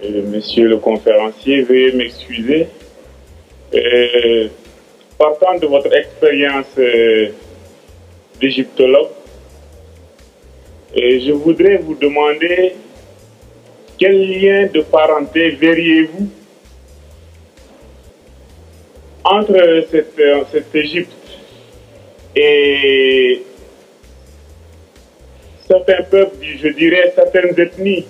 Monsieur le conférencier, veuillez m'excuser. Partant de votre expérience d'égyptologue, je voudrais vous demander quel lien de parenté verriez-vous entre cette Égypte et certains peuples, je dirais certaines ethnies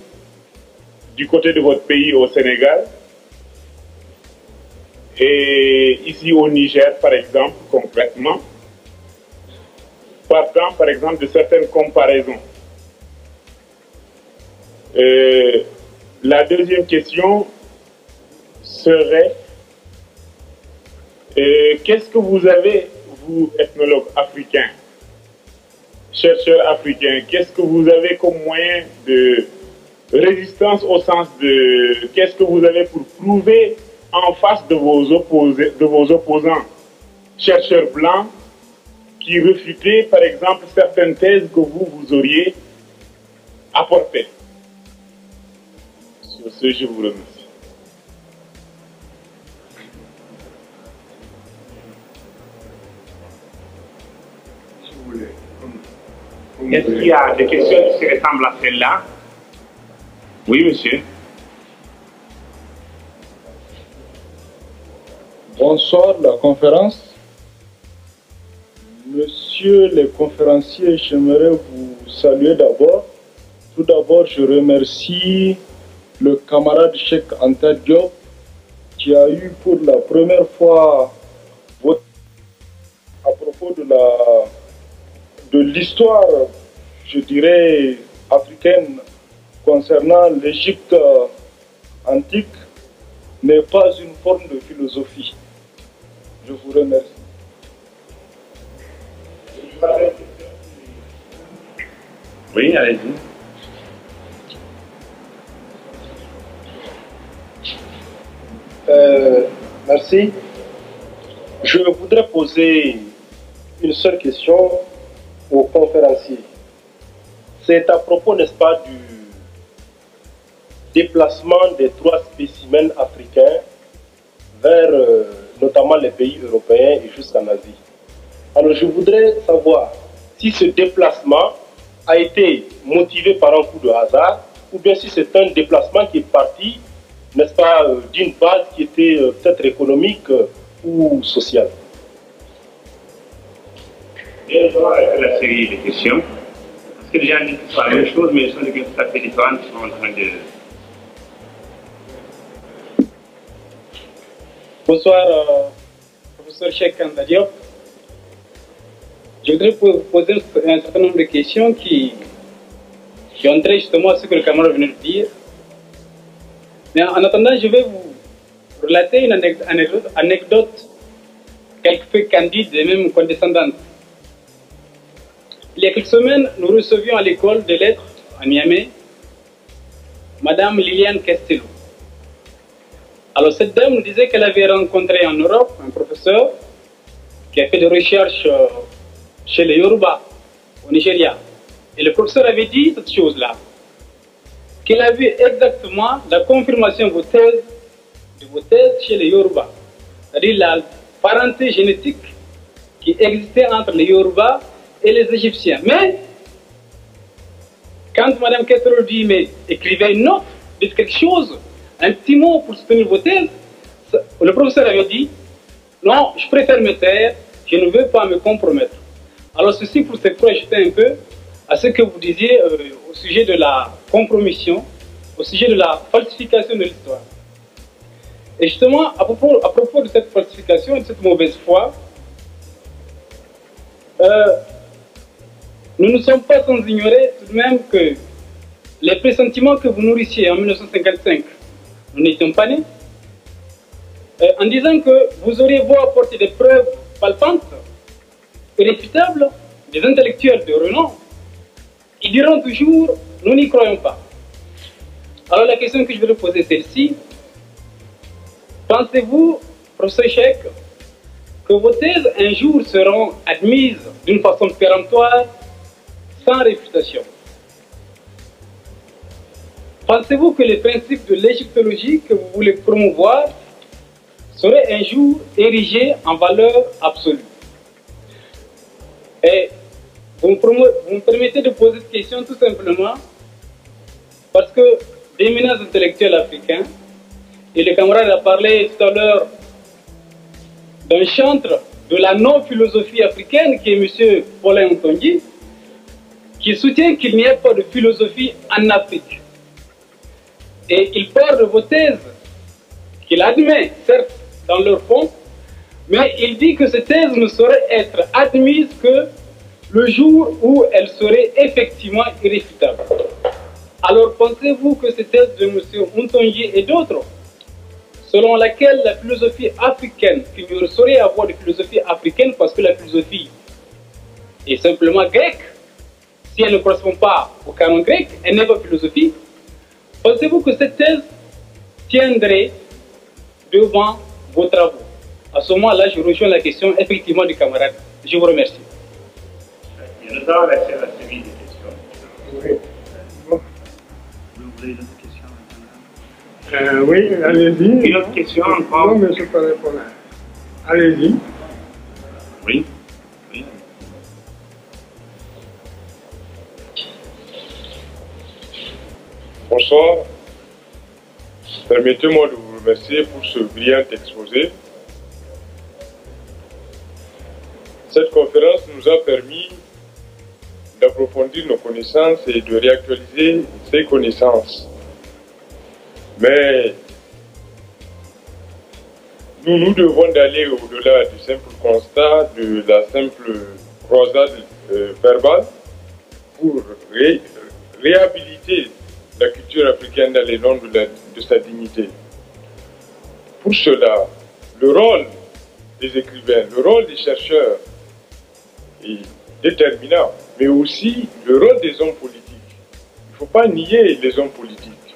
du côté de votre pays au Sénégal et ici au Niger par exemple concrètement, partant par exemple de certaines comparaisons. La deuxième question serait qu'est-ce que vous avez, vous ethnologues africains, chercheurs africains, qu'est-ce que vous avez comme moyen de résistance au sens de qu'est-ce que vous avez pour prouver en face de vos opposants, chercheurs blancs, qui réfutaient par exemple certaines thèses que vous auriez apportées. Sur ce, je vous remercie. Est-ce qu'il y a des questions qui se ressemblent à celle-là? Oui, monsieur. Bonsoir, la conférence. Monsieur le conférencier, j'aimerais vous saluer d'abord. Tout d'abord, je remercie le camarade Cheikh Anta Diop qui a eu pour la première fois à propos de l'histoire, je dirais, africaine concernant l'Égypte antique, n'est pas une forme de philosophie. Je vous remercie. Oui, allez-y. Merci. Je voudrais poser une seule question au conférencier. C'est à propos, n'est-ce pas, du déplacement des 3 spécimens africains vers notamment les pays européens et jusqu'en Asie. Alors je voudrais savoir si ce déplacement a été motivé par un coup de hasard ou bien si c'est un déplacement qui est parti, n'est-ce pas, d'une base qui était peut-être économique ou sociale. Et je vais arrêter la série de questions. Parce que les gens disent la même chose, mais ce sont des questions tout à fait différentes qui sont en train de... Bonsoir, professeur Cheikh Anta Diop. Je voudrais vous poser un certain nombre de questions qui ont trait justement à ce que le camarade venait de dire. Mais en attendant, je vais vous relater une anecdote quelque peu candide et même condescendante. Il y a quelques semaines, nous recevions à l'école des lettres à Niamey Madame Liliane Castello. Alors cette dame nous disait qu'elle avait rencontré en Europe un professeur qui a fait des recherches chez les Yoruba au Nigeria. Et le professeur avait dit cette chose-là, qu'il a vu exactement la confirmation de vos thèses chez les Yoruba. C'est-à-dire la parenté génétique qui existait entre les Yoruba et les Égyptiens. Mais, quand Mme Kessler dit, mais écrivez une note, dites quelque chose, un petit mot pour soutenir vos thèses, le professeur avait dit, non, je préfère me taire, je ne veux pas me compromettre. Alors ceci pour se projeter un peu à ce que vous disiez au sujet de la compromission, au sujet de la falsification de l'histoire. Et justement, à propos de cette falsification et de cette mauvaise foi, nous ne sommes pas sans ignorer tout de même que les pressentiments que vous nourrissiez en 1955, nous n'étions pas nés, en disant que vous auriez beau apporter des preuves palpantes, irréfutables, des intellectuels de renom, ils diront toujours, nous n'y croyons pas. Alors la question que je voudrais poser est celle-ci. Pensez-vous, professeur Cheikh, que vos thèses un jour seront admises d'une façon péremptoire, sans réfutation? pensez-vous que les principes de l'égyptologie que vous voulez promouvoir seraient un jour érigés en valeur absolue? Et vous me permettez de poser cette question tout simplement parce que d'éminents intellectuels africains, et le camarade a parlé tout à l'heure d'un chantre de la non-philosophie africaine qui est M. Paulin Ntongi, qui soutient qu'il n'y a pas de philosophie en Afrique. Et il part de vos thèses, qu'il admet, certes, dans leur fond, mais il dit que ces thèses ne sauraient être admises que le jour où elles seraient effectivement irréfutables. Alors pensez-vous que ces thèses de M. Ntongi et d'autres, selon laquelle la philosophie africaine, qu'il ne saurait avoir de philosophie africaine parce que la philosophie est simplement grecque, si elle ne correspond pas au canon grec, elle n'est pas philosophique, pensez-vous que cette thèse tiendrait devant vos travaux? À ce moment-là, je rejoins la question effectivement du camarade. Je vous remercie. Nous avons laissé la série de questions. Oui. Vous voulez d'autres questions? Oui, allez-y. Une autre question encore? Non, mais je ne peux pas répondre. Allez-y. Oui. Oui. Bonsoir. Permettez-moi de vous remercier pour ce brillant exposé. Cette conférence nous a permis d'approfondir nos connaissances et de réactualiser ces connaissances. Mais nous devons d'aller au-delà du simple constat, de la simple croisade verbale pour réhabiliter la culture africaine dans les normes de sa dignité. Pour cela, le rôle des écrivains, le rôle des chercheurs est déterminant, mais aussi le rôle des hommes politiques. Il ne faut pas nier les hommes politiques.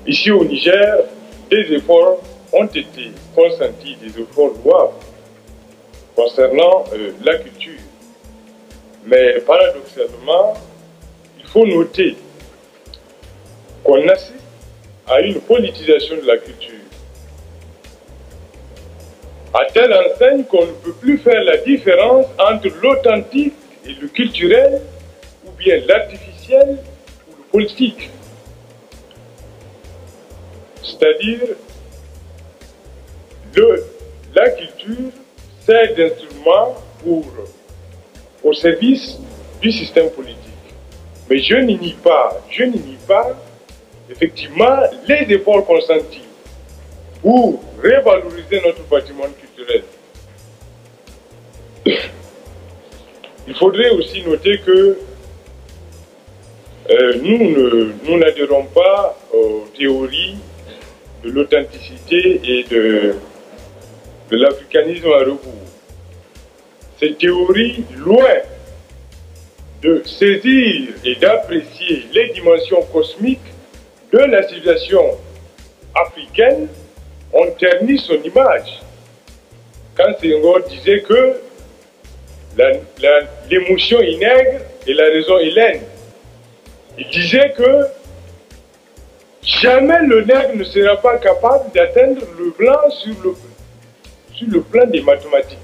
Ici au Niger, des efforts ont été consentis, des efforts louables concernant la culture. Mais paradoxalement, il faut noter qu'on assiste à une politisation de la culture. À telle enseigne qu'on ne peut plus faire la différence entre l'authentique et le culturel, ou bien l'artificiel ou le politique. C'est-à-dire, la culture sert d'instrument au service du système politique. Mais je n'y nie pas, effectivement les efforts consentis pour revaloriser notre patrimoine culturel. Il faudrait aussi noter que nous n'adhérons pas aux théories de l'authenticité et de l'africanisme à rebours. Ces théories, loin de saisir et d'apprécier les dimensions cosmiques de la civilisation africaine, ont terni son image. Quand Senghor disait que l'émotion est nègre et la raison est laine, il disait que jamais le nègre ne sera pas capable d'atteindre le blanc sur le plan des mathématiques.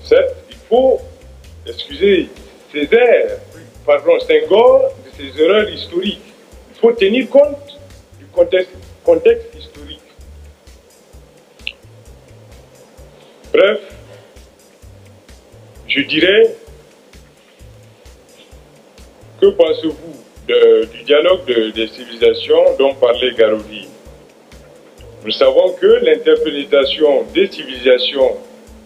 Certes, il faut excuser Senghor de ses erreurs historiques. Il faut tenir compte du contexte historique. Bref, je dirais, que pensez-vous du dialogue des civilisations dont parlait Garoudi? Nous savons que l'interprétation des civilisations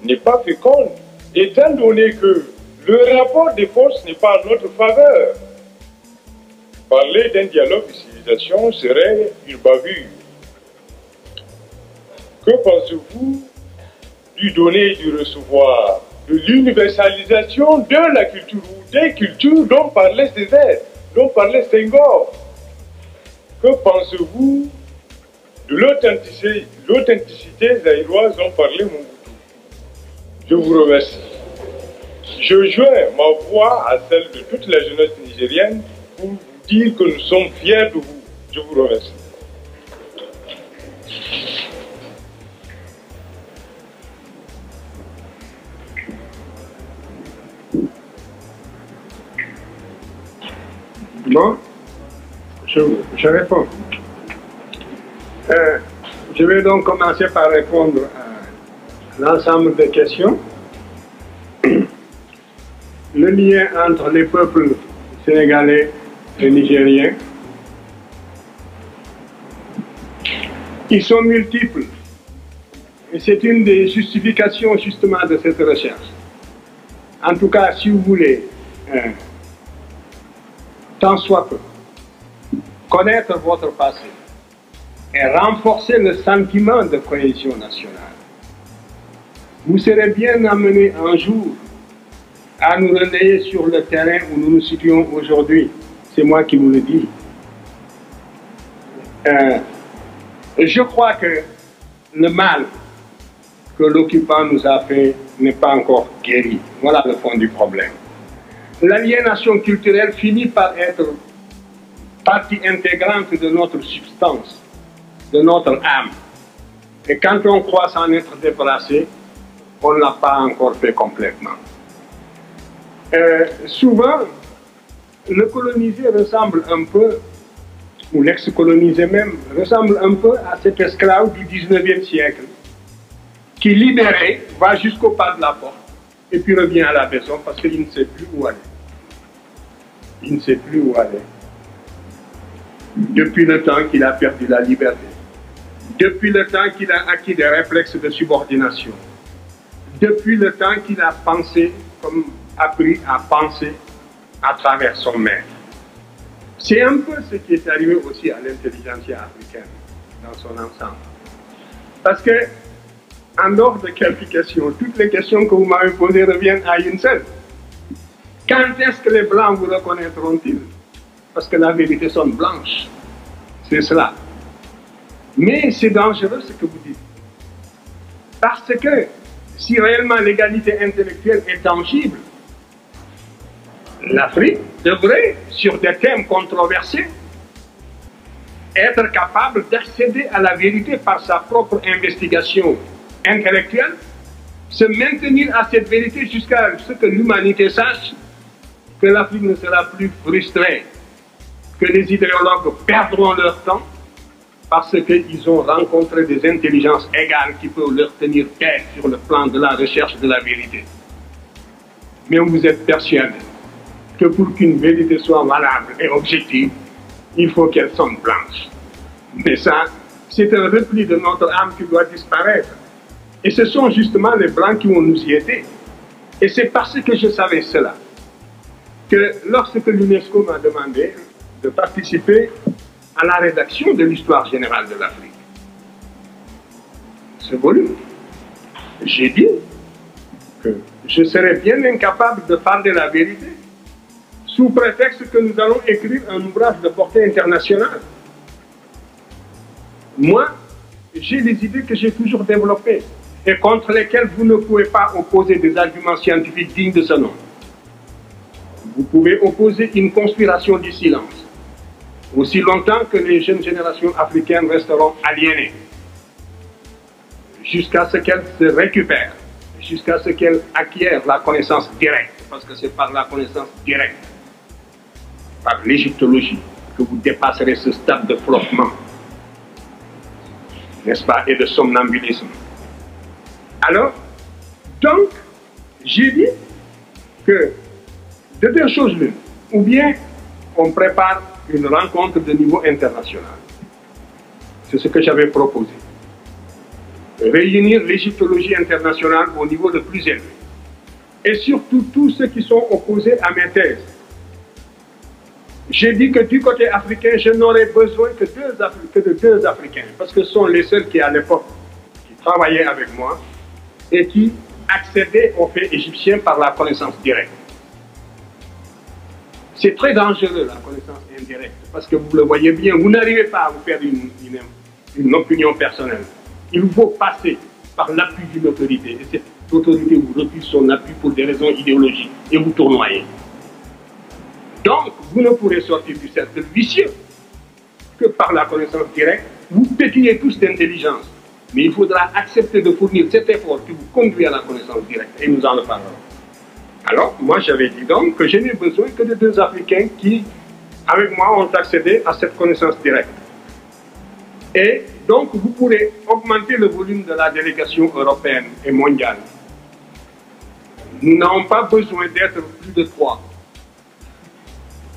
n'est pas féconde, étant donné que le rapport des forces n'est pas en notre faveur. Parler d'un dialogue de civilisation serait une bavure. Que pensez-vous du donner et du recevoir, de l'universalisation de la culture ou des cultures dont parlait Césaire, dont parlait Senghor? Que pensez-vous de l'authenticité zaïroise dont parlait Mobutu? Je vous remercie. Je joins ma voix à celle de toute la jeunesse nigérienne pour vous dire que nous sommes fiers de vous. Je vous remercie. Bon, je réponds. Je vais donc commencer par répondre à l'ensemble des questions. Le lien entre les peuples sénégalais et nigériens, ils sont multiples. Et c'est une des justifications justement de cette recherche. En tout cas, si vous voulez, tant soit peu, connaître votre passé et renforcer le sentiment de cohésion nationale, vous serez bien amené un jour à nous relayer sur le terrain où nous nous situons aujourd'hui. C'est moi qui vous le dis. Je crois que le mal que l'occupant nous a fait n'est pas encore guéri. Voilà le fond du problème. L'aliénation culturelle finit par être partie intégrante de notre substance, de notre âme. Et quand on croit s'en être débarrassé, on ne l'a pas encore fait complètement. Souvent, le colonisé ressemble un peu, ou l'ex-colonisé même, ressemble un peu à cet esclave du 19e siècle, qui, libéré, va jusqu'au pas de la porte, et puis revient à la maison parce qu'il ne sait plus où aller. Il ne sait plus où aller. Depuis le temps qu'il a perdu la liberté, depuis le temps qu'il a acquis des réflexes de subordination, depuis le temps qu'il a pensé, comme appris à penser à travers son maître. C'est un peu ce qui est arrivé aussi à l'intelligentsia africaine dans son ensemble. Parce que, en dehors de quelques questions, toutes les questions que vous m'avez posées reviennent à une seule. Quand est-ce que les Blancs vous reconnaîtront-ils? Parce que la vérité sonne blanche. C'est cela. Mais c'est dangereux ce que vous dites. Parce que si réellement l'égalité intellectuelle est tangible, l'Afrique devrait, sur des thèmes controversés, être capable d'accéder à la vérité par sa propre investigation intellectuelle, se maintenir à cette vérité jusqu'à ce que l'humanité sache que l'Afrique ne sera plus frustrée, que les idéologues perdront leur temps parce qu'ils ont rencontré des intelligences égales qui peuvent leur tenir tête sur le plan de la recherche de la vérité. Mais vous êtes persuadé que pour qu'une vérité soit valable et objective, il faut qu'elle sonne blanche. Mais ça, c'est un repli de notre âme qui doit disparaître. Et ce sont justement les Blancs qui vont nous y aider. Et c'est parce que je savais cela que lorsque l'UNESCO m'a demandé de participer à la rédaction de l'histoire générale de l'Afrique, ce volume, j'ai dit que je serais bien incapable de parler la vérité sous prétexte que nous allons écrire un ouvrage de portée internationale. Moi, j'ai des idées que j'ai toujours développées et contre lesquelles vous ne pouvez pas opposer des arguments scientifiques dignes de ce nom. Vous pouvez opposer une conspiration du silence, aussi longtemps que les jeunes générations africaines resteront aliénées, jusqu'à ce qu'elles se récupèrent, jusqu'à ce qu'elles acquièrent la connaissance directe, parce que c'est par la connaissance directe, par l'égyptologie, que vous dépasserez ce stade de flottement, n'est-ce pas, et de somnambulisme. Alors, donc, j'ai dit que de deux choses l'une, ou bien on prépare une rencontre de niveau international. C'est ce que j'avais proposé. Réunir l'égyptologie internationale au niveau le plus élevé. Et surtout tous ceux qui sont opposés à mes thèses. J'ai dit que du côté africain, je n'aurais besoin que de deux Africains, parce que ce sont les seuls qui, à l'époque, qui travaillaient avec moi et qui accédaient aux faits égyptiens par la connaissance directe. C'est très dangereux, la connaissance indirecte, parce que vous le voyez bien, vous n'arrivez pas à vous faire une opinion personnelle. Il faut passer par l'appui d'une autorité, et cette autorité vous refuse son appui pour des raisons idéologiques, et vous tournoyez. Donc, vous ne pourrez sortir du cercle vicieux que par la connaissance directe. Vous pétillez tous d'intelligence. Mais il faudra accepter de fournir cet effort qui vous conduit à la connaissance directe. Et nous en reparlerons. Alors, moi, j'avais dit donc que je n'ai besoin que de 2 Africains qui, avec moi, ont accédé à cette connaissance directe. Et donc, vous pourrez augmenter le volume de la délégation européenne et mondiale. Nous n'avons pas besoin d'être plus de 3.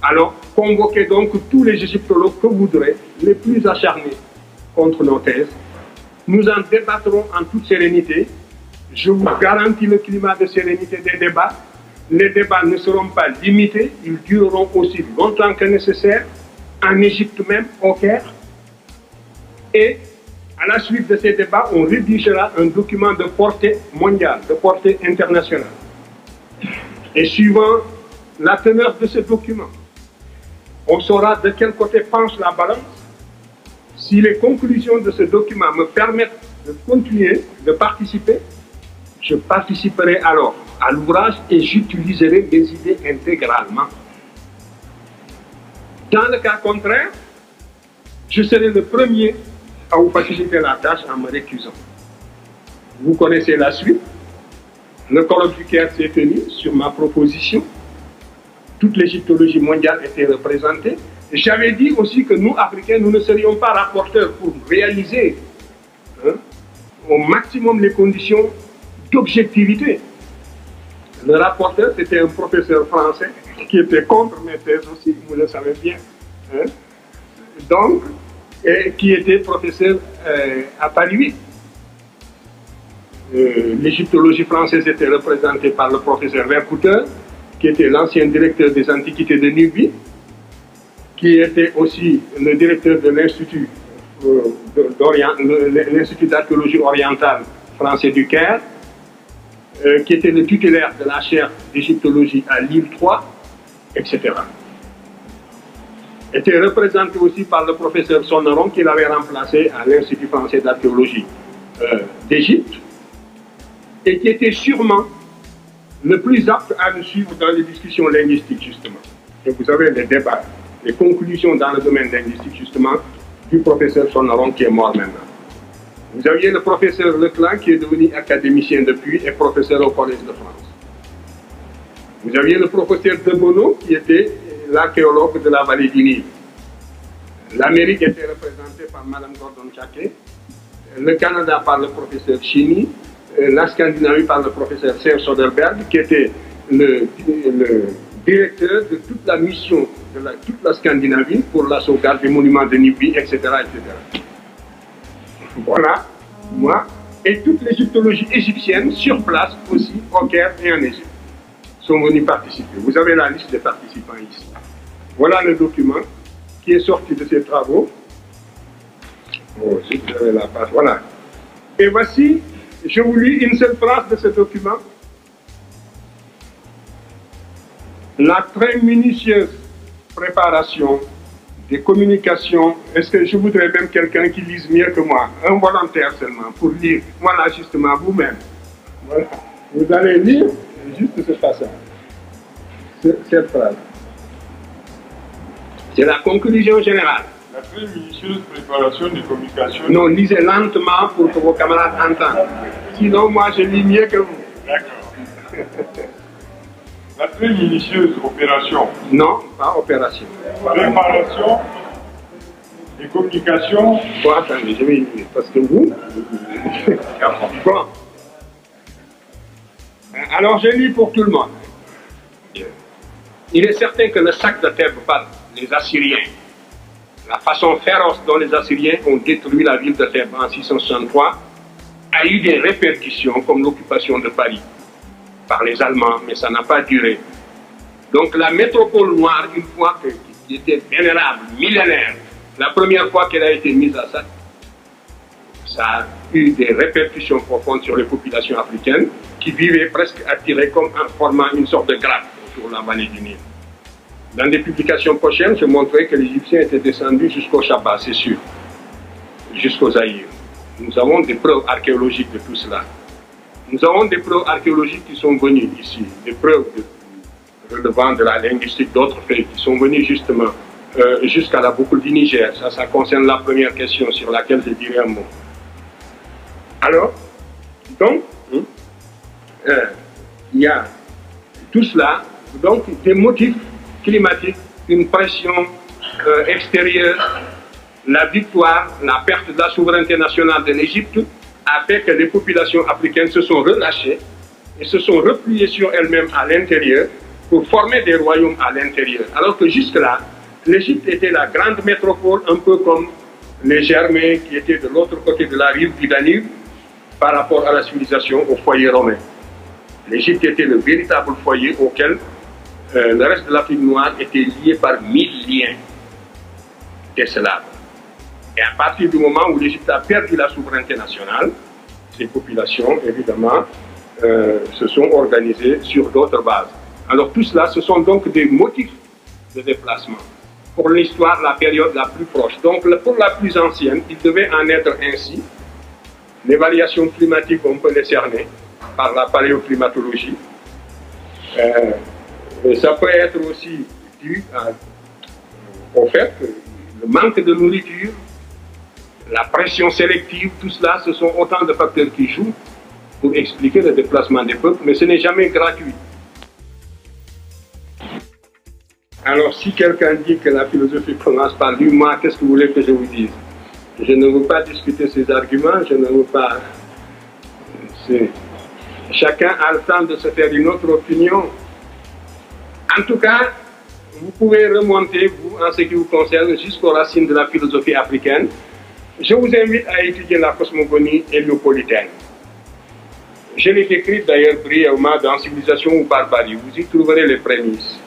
Alors, convoquez donc tous les égyptologues que vous voudrez, les plus acharnés contre nos thèses. Nous en débattrons en toute sérénité. Je vous garantis le climat de sérénité des débats. Les débats ne seront pas limités, ils dureront aussi longtemps que nécessaire, en Égypte même, au Caire. Et à la suite de ces débats, on rédigera un document de portée mondiale, de portée internationale. Et suivant la teneur de ce document, on saura de quel côté penche la balance. Si les conclusions de ce document me permettent de continuer, de participer, je participerai alors à l'ouvrage et j'utiliserai mes idées intégralement. Dans le cas contraire, je serai le premier à vous faciliter la tâche en me récusant. Vous connaissez la suite. Le colloque du Caire s'est tenu sur ma proposition. Toute l'égyptologie mondiale était représentée. J'avais dit aussi que nous, Africains, nous ne serions pas rapporteurs pour réaliser au maximum les conditions d'objectivité. Le rapporteur, c'était un professeur français qui était contre mes thèses aussi, vous le savez bien. Donc, et qui était professeur à Paris 8. L'égyptologie française était représentée par le professeur Vercouteur, qui était l'ancien directeur des antiquités de Nubie, qui était aussi le directeur de l'Institut d'archéologie orientale français du Caire, qui était le tutélaire de la chaire d'égyptologie à Lille 3, etc. Était représenté aussi par le professeur Sonneron, qui l'avait remplacé à l'Institut français d'archéologie d'Égypte, et qui était sûrement le plus apte à nous suivre dans les discussions linguistiques, justement. Et vous avez les débats, les conclusions dans le domaine linguistique, justement, du professeur Sonneron, qui est mort maintenant. Vous aviez le professeur Leclan, qui est devenu académicien depuis et professeur au Collège de France. Vous aviez le professeur Debono, qui était l'archéologue de la vallée du Nil. L'Amérique était représentée par Mme Gordon-Chaké, le Canada par le professeur Chini, la Scandinavie par le professeur Serge Soderberg, qui était le directeur de toute la mission de toute la Scandinavie pour la sauvegarde des monuments de Nubie, etc., etc. Voilà, moi, et toute l'égyptologie égyptienne sur place aussi, au Caire et en Égypte, sont venus participer. Vous avez la liste des participants ici. Voilà le document qui est sorti de ces travaux. Oh, si vous avez la page, voilà. Et voici, je vous lis une seule phrase de ce document. La très minutieuse préparation des communications. Est-ce que je voudrais même quelqu'un qui lise mieux que moi? Un volontaire seulement, pour lire. Voilà, justement, vous-même. Voilà. Vous allez lire juste ce passage. Cette phrase. C'est la conclusion générale. La très minutieuse préparation des communications. Non, lisez lentement pour que vos camarades entendent. Sinon, moi, je lis mieux que vous. D'accord. La très minutieuse opération. Non, pas opération. Préparation des communications. Bon, attendez, je vais lire, parce que vous... Bon. Alors, je lis pour tout le monde. Il est certain que le sac de Thèbes par les Assyriens, la façon féroce dont les Assyriens ont détruit la ville de Thèbes en 663, a eu des répercussions comme l'occupation de Paris par les Allemands, mais ça n'a pas duré. Donc la métropole noire, une fois qui était vénérable, millénaire, la première fois qu'elle a été mise à sac, ça a eu des répercussions profondes sur les populations africaines qui vivaient presque attirées comme en formant une sorte de grappe sur la vallée du Nil. Dans des publications prochaines, je montrerai que les Égyptiens étaient descendus jusqu'au Shabbat, c'est sûr, jusqu'au Zaïre. Nous avons des preuves archéologiques de tout cela. Nous avons des preuves archéologiques qui sont venues ici, des preuves de relevant de la linguistique, d'autres faits qui sont venus justement jusqu'à la boucle du Niger. Ça concerne la première question sur laquelle je dirais un mot. Alors, donc, il y a tout cela, donc des motifs climatiques, une pression extérieure, la victoire, la perte de la souveraineté nationale de l'Égypte a fait que les populations africaines se sont relâchées et se sont repliées sur elles-mêmes à l'intérieur pour former des royaumes à l'intérieur. Alors que jusque-là, l'Égypte était la grande métropole, un peu comme les Germains qui étaient de l'autre côté de la rive du Danube par rapport à la civilisation, au foyer romain. L'Égypte était le véritable foyer auquel le reste de l'Afrique noire était lié par 1000 liens décelables. Et à partir du moment où l'Égypte a perdu la souveraineté nationale, ces populations, évidemment, se sont organisées sur d'autres bases. Alors tout cela, ce sont donc des motifs de déplacement. Pour l'histoire, la période la plus proche. Donc pour la plus ancienne, il devait en être ainsi. Les variations climatiques, on peut les cerner par la paléoclimatologie. Ça peut être aussi dû au fait que le manque de nourriture, la pression sélective, tout cela, ce sont autant de facteurs qui jouent pour expliquer le déplacement des peuples, mais ce n'est jamais gratuit. Alors, si quelqu'un dit que la philosophie commence par lui, moi, qu'est-ce que vous voulez que je vous dise? Je ne veux pas discuter ces arguments, je ne veux pas... Chacun a le temps de se faire une autre opinion. En tout cas, vous pouvez remonter, vous, en ce qui vous concerne, jusqu'aux racines de la philosophie africaine. Je vous invite à étudier la cosmogonie héliopolitaine. Je l'ai décrite d'ailleurs brièvement dans Civilisation ou Barbarie. Vous y trouverez les prémices.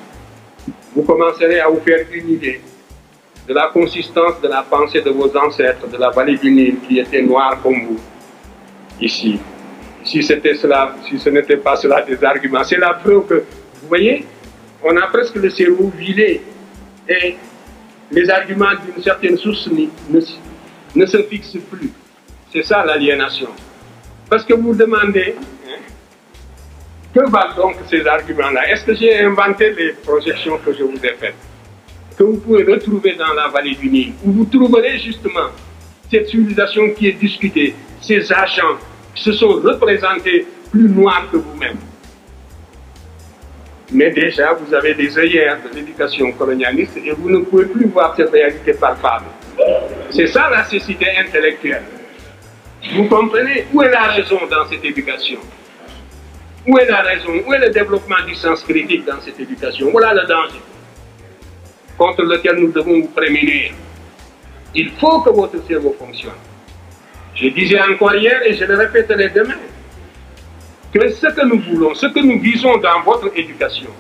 Vous commencerez à vous faire une idée de la consistance de la pensée de vos ancêtres de la vallée du Nil qui étaient noirs comme vous, ici. Si c'était cela, si ce n'était pas cela des arguments, c'est la preuve que, vous voyez, on a presque le cerveau vilé et les arguments d'une certaine source ne se fixent plus. C'est ça l'aliénation. Parce que vous demandez, que valent donc ces arguments-là? Est-ce que j'ai inventé les projections que je vous ai faites, que vous pouvez retrouver dans la vallée du Nil, où vous trouverez justement cette civilisation qui est discutée, ces agents qui se sont représentés plus noirs que vous-même. Mais déjà, vous avez des œillères de l'éducation colonialiste et vous ne pouvez plus voir cette réalité palpable. C'est ça la cécité intellectuelle. Vous comprenez où est la raison dans cette éducation? Où est la raison? Où est le développement du sens critique dans cette éducation? Voilà le danger contre lequel nous devons vous prémunir. Il faut que votre cerveau fonctionne. Je disais encore hier et je le répéterai demain, que ce que nous voulons, ce que nous visons dans votre éducation,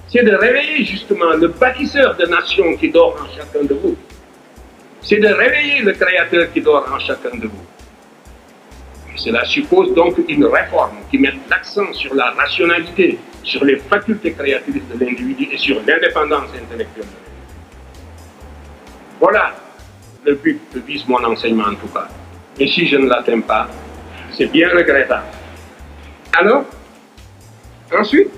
c'est de réveiller justement le bâtisseur de nations qui dort en chacun de vous. C'est de réveiller le créateur qui dort en chacun de vous. Cela suppose donc une réforme qui mette l'accent sur la rationalité, sur les facultés créatrices de l'individu et sur l'indépendance intellectuelle. Voilà le but que vise mon enseignement en tout cas. Et si je ne l'atteins pas, c'est bien regrettable. Alors, ensuite,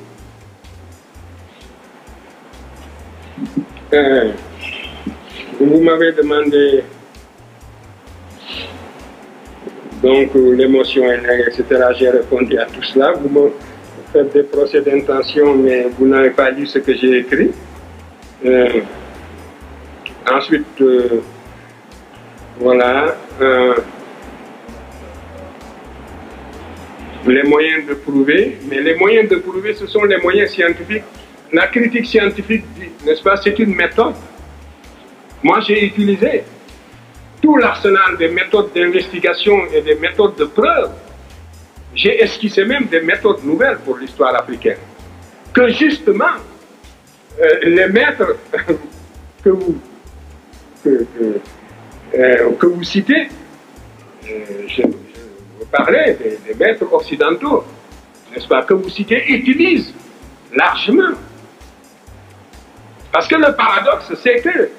vous m'avez demandé donc l'émotion, etc. J'ai répondu à tout cela. Vous me faites des procès d'intention, mais vous n'avez pas lu ce que j'ai écrit. Ensuite, voilà. Les moyens de prouver, mais les moyens de prouver, ce sont les moyens scientifiques. La critique scientifique, n'est-ce pas, c'est une méthode. Moi, j'ai utilisé tout l'arsenal des méthodes d'investigation et des méthodes de preuve. J'ai esquissé même des méthodes nouvelles pour l'histoire africaine. Que justement, les maîtres que vous citez, je parlais des maîtres occidentaux, n'est-ce pas, que vous citez, utilisent largement. Parce que le paradoxe, c'est que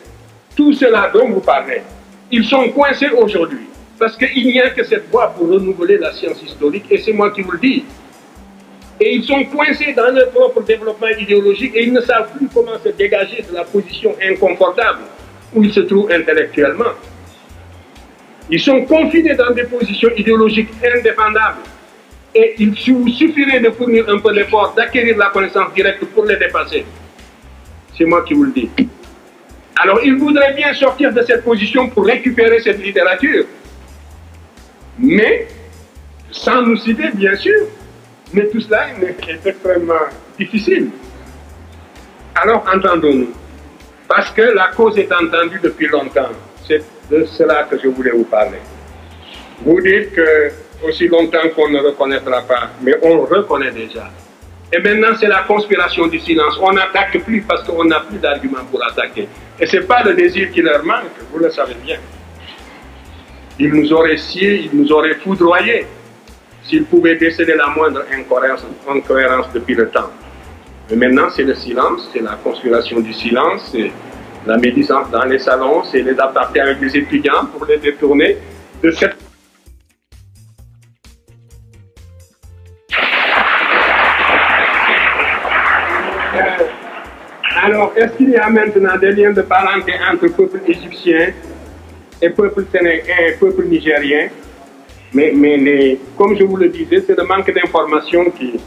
tout cela dont vous parlez, ils sont coincés aujourd'hui. Parce qu'il n'y a que cette voie pour renouveler la science historique, et c'est moi qui vous le dis. Et ils sont coincés dans leur propre développement idéologique et ils ne savent plus comment se dégager de la position inconfortable où ils se trouvent intellectuellement. Ils sont confinés dans des positions idéologiques indéfendables. Et il suffirait de fournir un peu d'effort, d'acquérir la connaissance directe pour les dépasser. C'est moi qui vous le dis. Alors, ils voudraient bien sortir de cette position pour récupérer cette littérature. Mais, sans nous citer, bien sûr, mais tout cela est extrêmement difficile. Alors, entendons-nous. Parce que la cause est entendue depuis longtemps. C'est de cela que je voulais vous parler. Vous dites que aussi longtemps qu'on ne reconnaîtra pas, mais on reconnaît déjà. Et maintenant, c'est la conspiration du silence. On n'attaque plus parce qu'on n'a plus d'arguments pour attaquer. Et ce n'est pas le désir qui leur manque, vous le savez bien. Ils nous auraient sciés, ils nous auraient foudroyés s'ils pouvaient déceler la moindre incohérence depuis le temps. Mais maintenant, c'est le silence, c'est la conspiration du silence, c'est la médisance dans les salons, c'est les apartés avec les étudiants pour les détourner de cette... Alors, est-ce qu'il y a maintenant des liens de parenté entre peuple égyptien et peuple nigérien? Mais comme je vous le disais, c'est le manque d'information qui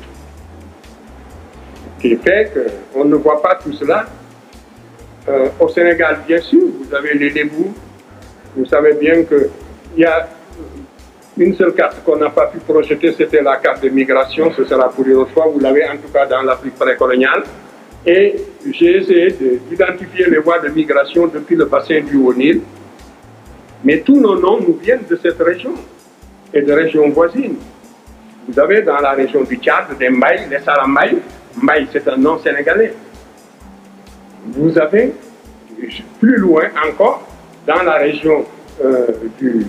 fait qu'on ne voit pas tout cela. Au Sénégal, bien sûr, vous avez les Lébous. Vous savez bien qu'il y a une seule carte qu'on n'a pas pu projeter, c'était la carte de migration. Ce sera pour une autre fois. Vous l'avez en tout cas dans l'Afrique précoloniale. Et j'ai essayé d'identifier les voies de migration depuis le bassin du Haut-Nil. Mais tous nos noms nous viennent de cette région et de régions voisines. Vous avez dans la région du Tchad des Mbaye, les Sarambaye. Mbaye, c'est un nom sénégalais. Vous avez plus loin encore, dans la région du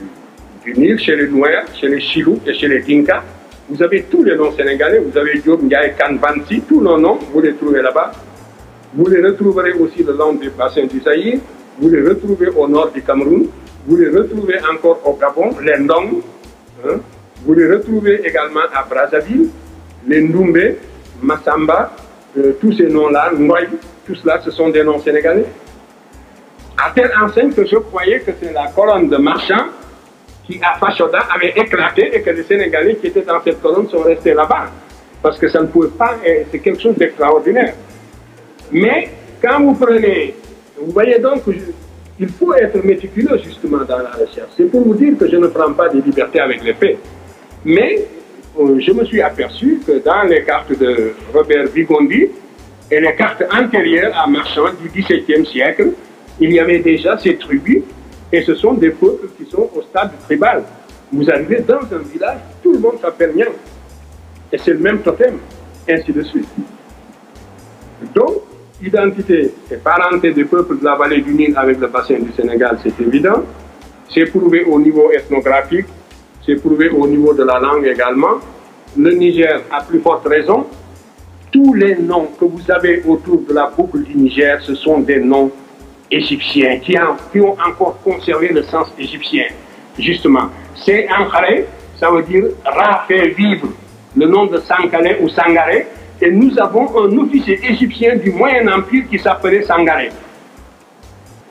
Nil, chez les Nouers, chez les Chilou et chez les Dinka, vous avez tous les noms sénégalais. Vous avez Diop, Ndiaye, Kanbansi, tous nos noms, vous les trouvez là-bas. Vous les retrouverez aussi le long du bassin du Zaïre. Vous les retrouvez au nord du Cameroun. Vous les retrouvez encore au Gabon, les Ndong. Hein. Vous les retrouvez également à Brazzaville, les Ndoumbe, Massamba, tous ces noms-là, Ngoy, tout cela, ce sont des noms sénégalais. À telle enseigne que je croyais que c'est la colonne de marchands qui, à Fashoda, avait éclaté et que les Sénégalais qui étaient dans cette colonne sont restés là-bas. Parce que ça ne pouvait pas, c'est quelque chose d'extraordinaire. Mais quand vous prenez, vous voyez donc, il faut être méticuleux justement dans la recherche. C'est pour vous dire que je ne prends pas de liberté avec les faits. Mais je me suis aperçu que dans les cartes de Robert Vigondi et les cartes antérieures à Marchand du XVIIe siècle, il y avait déjà ces tribus. Et ce sont des peuples qui sont au stade tribal. Vous arrivez dans un village, tout le monde s'appelle Niang. Et c'est le même totem, ainsi de suite. Donc, identité et parenté des peuples de la vallée du Nil avec le bassin du Sénégal, c'est évident. C'est prouvé au niveau ethnographique, c'est prouvé au niveau de la langue également. Le Niger a plus forte raison. Tous les noms que vous avez autour de la boucle du Niger, ce sont des noms égyptiens qui ont encore conservé le sens égyptien. Justement, c'est Ankharé, ça veut dire Ra fait vivre, le nom de Sankharé ou Sangaré. Et nous avons un officier égyptien du Moyen Empire qui s'appelait Sangaré.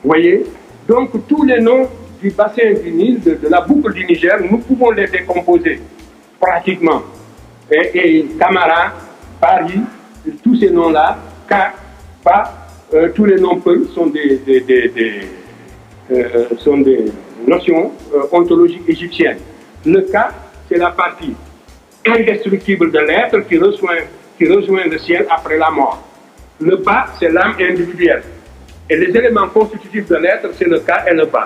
Vous voyez? Donc tous les noms du bassin du Nil, de la boucle du Niger, nous pouvons les décomposer pratiquement. Et Camara, Paris, tous ces noms-là, Ka, Pa, tous les noms Peul sont des notions ontologiques égyptiennes. Le Ka, c'est la partie indestructible de l'être qui rejoint le ciel après la mort. Le Ba, c'est l'âme individuelle. Et les éléments constitutifs de l'être, c'est le Ka et le Ba.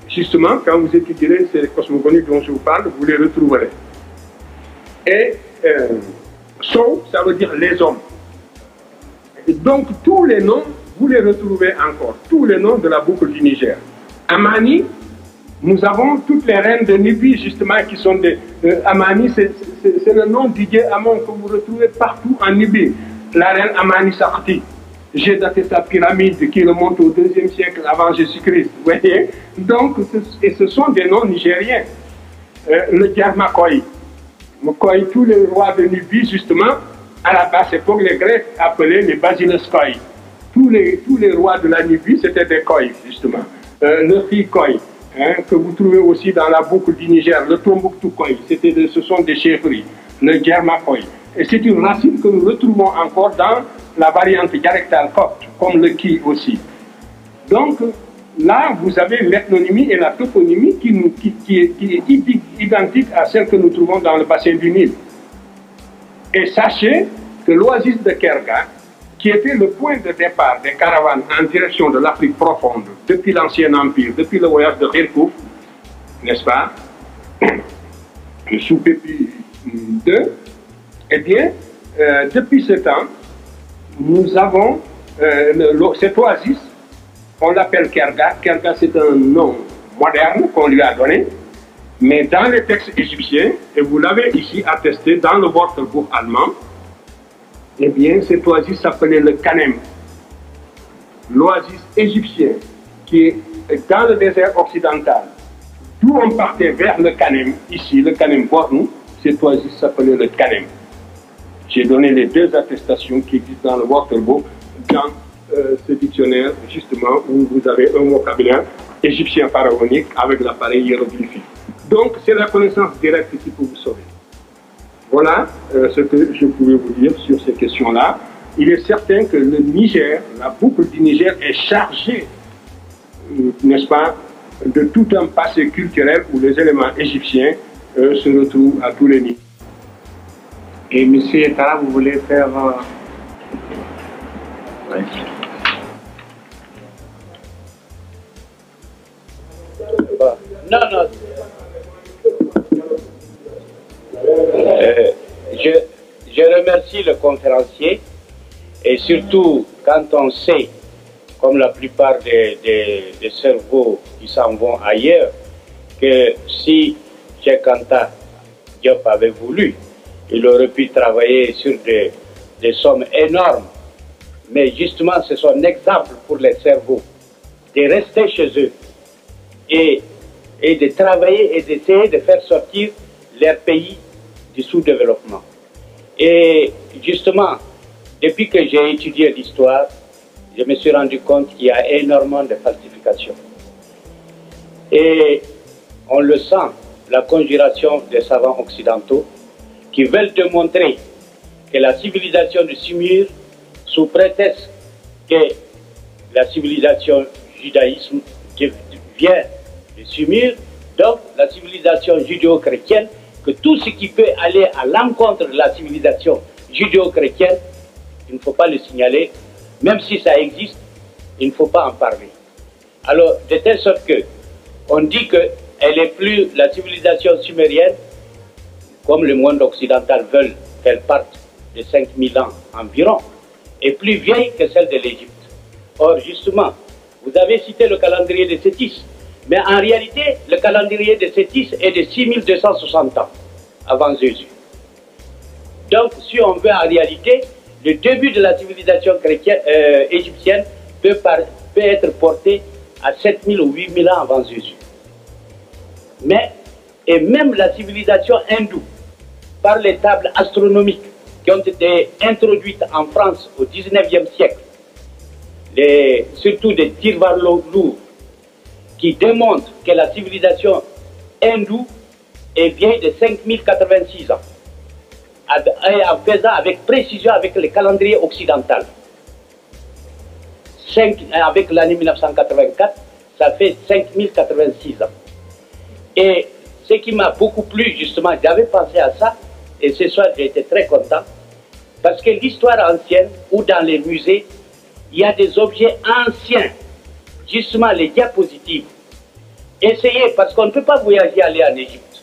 Justement, quand vous étudierez ces cosmogonies dont je vous parle, vous les retrouverez. Et So, ça veut dire les hommes. Et donc, tous les noms, vous les retrouvez encore. Tous les noms de la boucle du Niger. Amani, nous avons toutes les reines de Nubi, justement, qui sont des... Amani, c'est le nom du dieu Amon que vous retrouvez partout en Nubi. La reine Amani Sakti. J'ai daté sa pyramide qui remonte au IIe siècle avant Jésus-Christ. Vous voyez? Donc, ce sont des noms nigériens. Le Djarmakoy. tous les rois de Nubie, justement, à la basse époque, les Grecs appelaient les basileus koi. Tous les rois de la Nubie, c'était des koi, justement. Le Fi koi, hein, que vous trouvez aussi dans la boucle du Niger, le Tombouctou koi, ce sont des chefferies, le Germa koi. Et c'est une racine que nous retrouvons encore dans la variante dialectale copte, comme le Ki aussi. Donc, là, vous avez l'ethnonymie et la toponymie qui est identique à celle que nous trouvons dans le bassin du Nil. Et sachez que l'oasis de Kerga, qui était le point de départ des caravanes en direction de l'Afrique profonde, depuis l'Ancien Empire, depuis le voyage de Khirkouf, n'est-ce pas, sous Pépi II, eh bien, depuis ce temps, nous avons cette oasis, on l'appelle Kerga. Kerga, c'est un nom moderne qu'on lui a donné, mais dans les textes égyptiens, et vous l'avez ici attesté dans le Wörterbuch allemand, eh bien, cette oasis s'appelait le Kanem. L'oasis égyptien, qui est dans le désert occidental, d'où on partait vers le Kanem, ici, le Kanem Bornou, cette oasis s'appelait le Kanem. J'ai donné les deux attestations qui existent dans le Wörterbuch, dans ce dictionnaire, justement, où vous avez un vocabulaire égyptien pharaonique avec l'appareil hiéroglyphique. Donc, c'est la connaissance directe qui peut vous sauver. Voilà ce que je pouvais vous dire sur ces questions-là. Il est certain que le Niger, la boucle du Niger est chargée, n'est-ce pas, de tout un passé culturel où les éléments égyptiens se retrouvent à tous les niveaux. Et M. Etara, vous voulez faire... Ouais. Non, non. Je remercie le conférencier et surtout quand on sait, comme la plupart des cerveaux qui s'en vont ailleurs, que si Cheikh Anta Diop avait voulu, il aurait pu travailler sur des sommes énormes. Mais justement, c'est son exemple pour les cerveaux de rester chez eux et de travailler et d'essayer de faire sortir leur pays du sous-développement. Et justement, depuis que j'ai étudié l'histoire, je me suis rendu compte qu'il y a énormément de falsifications. Et on le sent, la conjuration des savants occidentaux qui veulent démontrer que la civilisation du Sumir, sous prétexte que la civilisation judaïsme vient du Sumir, donc la civilisation judéo-chrétienne, que tout ce qui peut aller à l'encontre de la civilisation judéo-chrétienne, il ne faut pas le signaler, même si ça existe, il ne faut pas en parler. Alors, de telle sorte que on dit qu'elle est plus la civilisation sumérienne, comme le monde occidental veut qu'elle parte de 5000 ans environ, est plus vieille que celle de l'Égypte. Or, justement, vous avez cité le calendrier de Sétis, mais en réalité, le calendrier de Sétis est de 6260 ans avant Jésus. Donc, si on veut en réalité, le début de la civilisation chrétienne, égyptienne peut être porté à 7000 ou 8000 ans avant Jésus. Et même la civilisation hindoue, par les tables astronomiques qui ont été introduites en France au 19e siècle, surtout des Tirvarlo lourds, qui démontrent que la civilisation hindoue est vieille de 5086 ans, en faisant avec précision avec le calendrier occidental. Avec l'année 1984, ça fait 5086 ans. Et ce qui m'a beaucoup plu, justement, j'avais pensé à ça, et ce soir j'ai été très content, parce que l'histoire ancienne, ou dans les musées, il y a des objets anciens, justement les diapositives. Essayez, parce qu'on ne peut pas voyager, aller en Égypte.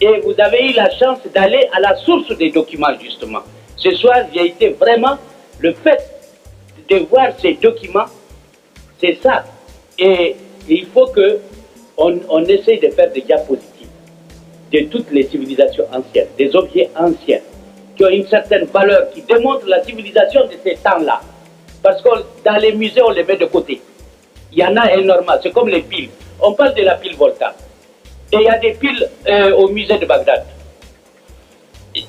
Et vous avez eu la chance d'aller à la source des documents, justement. Ce soir, j'ai été vraiment, le fait de voir ces documents, c'est ça. Et il faut qu'on essaye de faire des diapositives de toutes les civilisations anciennes, des objets anciens, qui ont une certaine valeur, qui démontrent la civilisation de ces temps-là. Parce que dans les musées, on les met de côté. Il y en a énormément, c'est comme les piles. On parle de la pile Volta. Et il y a des piles au musée de Bagdad.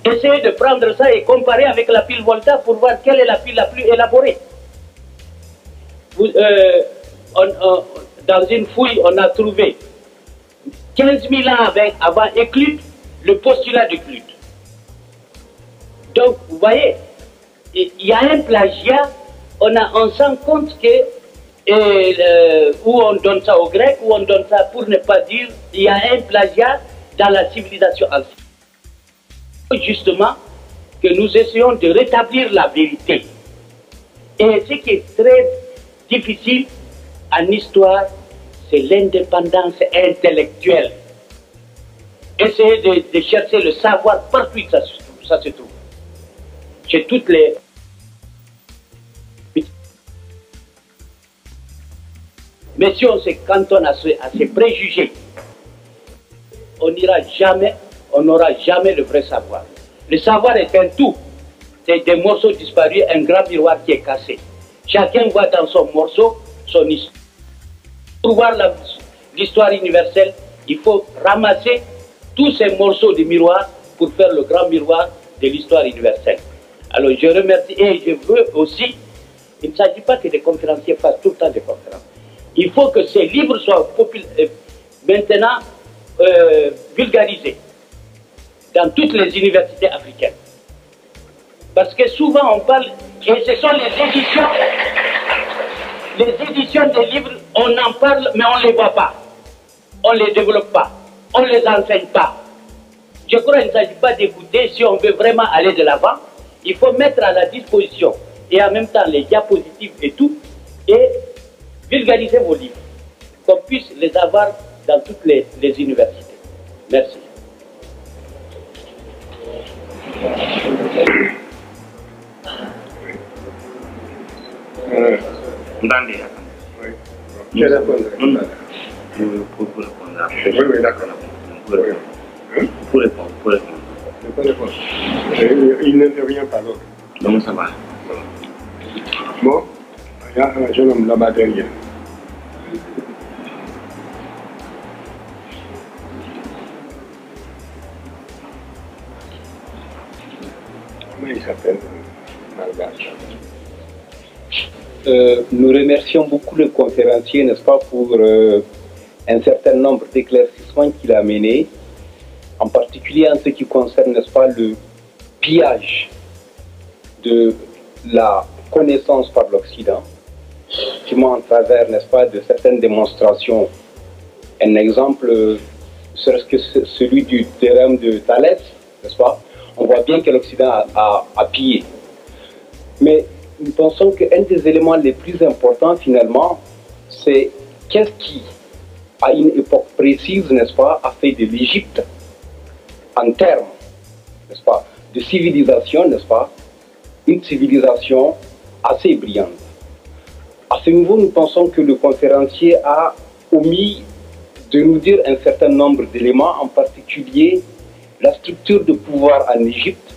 Essayez de prendre ça et comparer avec la pile Volta pour voir quelle est la pile la plus élaborée. Dans une fouille, on a trouvé 15 000 ans avant Euclide, le postulat d'Euclide. Donc, vous voyez, il y a un plagiat, on se rend compte que où on donne ça aux Grecs, où on donne ça pour ne pas dire, il y a un plagiat dans la civilisation ancienne. Justement, que nous essayons de rétablir la vérité. Et ce qui est très difficile en histoire, c'est l'indépendance intellectuelle. Essayez de chercher le savoir partout où ça se trouve. Chez toutes les... Mais si on se cantonne à ces préjugés, on n'aura jamais le vrai savoir. Le savoir est un tout. C'est des morceaux disparus, un grand miroir qui est cassé. Chacun voit dans son morceau son histoire. Pour voir l'histoire universelle, il faut ramasser tous ces morceaux de miroir pour faire le grand miroir de l'histoire universelle. Alors je remercie et je veux aussi, il ne s'agit pas que les conférenciers fassent tout le temps des conférences. Il faut que ces livres soient maintenant vulgarisés dans toutes les universités africaines. Parce que souvent on parle, et ce sont les éditions des livres, on en parle mais on ne les voit pas, on ne les développe pas, on ne les enseigne pas. Je crois qu'il ne s'agit pas d'écouter, si on veut vraiment aller de l'avant, il faut mettre à la disposition et en même temps les diapositives et tout, et vulgariser vos livres, qu'on puisse les avoir dans toutes les universités. Merci. Je réponds. Pour répondre. Oui, d'accord. Pour répondre. Je peux répondre. Il n'intervient pas l'autre. Donc ça va. Bon, il y a un jeune homme là-bas derrière. Comment il s'appelle? Nous remercions beaucoup le conférencier, n'est-ce pas, pour un certain nombre d'éclaircissements qu'il a menés, en particulier en ce qui concerne, n'est-ce pas, le pillage de la connaissance par l'Occident, effectivement en travers, n'est-ce pas, de certaines démonstrations. Un exemple, serait-ce que celui du théorème de Thalès, n'est-ce pas? On voit bien que l'Occident a pillé. Mais nous pensons qu'un des éléments les plus importants, finalement, c'est qu'est-ce qui, à une époque précise, n'est-ce pas, a fait de l'Égypte, en termes, n'est-ce pas, de civilisation, n'est-ce pas, une civilisation assez brillante. À ce niveau, nous pensons que le conférencier a omis de nous dire un certain nombre d'éléments, en particulier la structure de pouvoir en Égypte.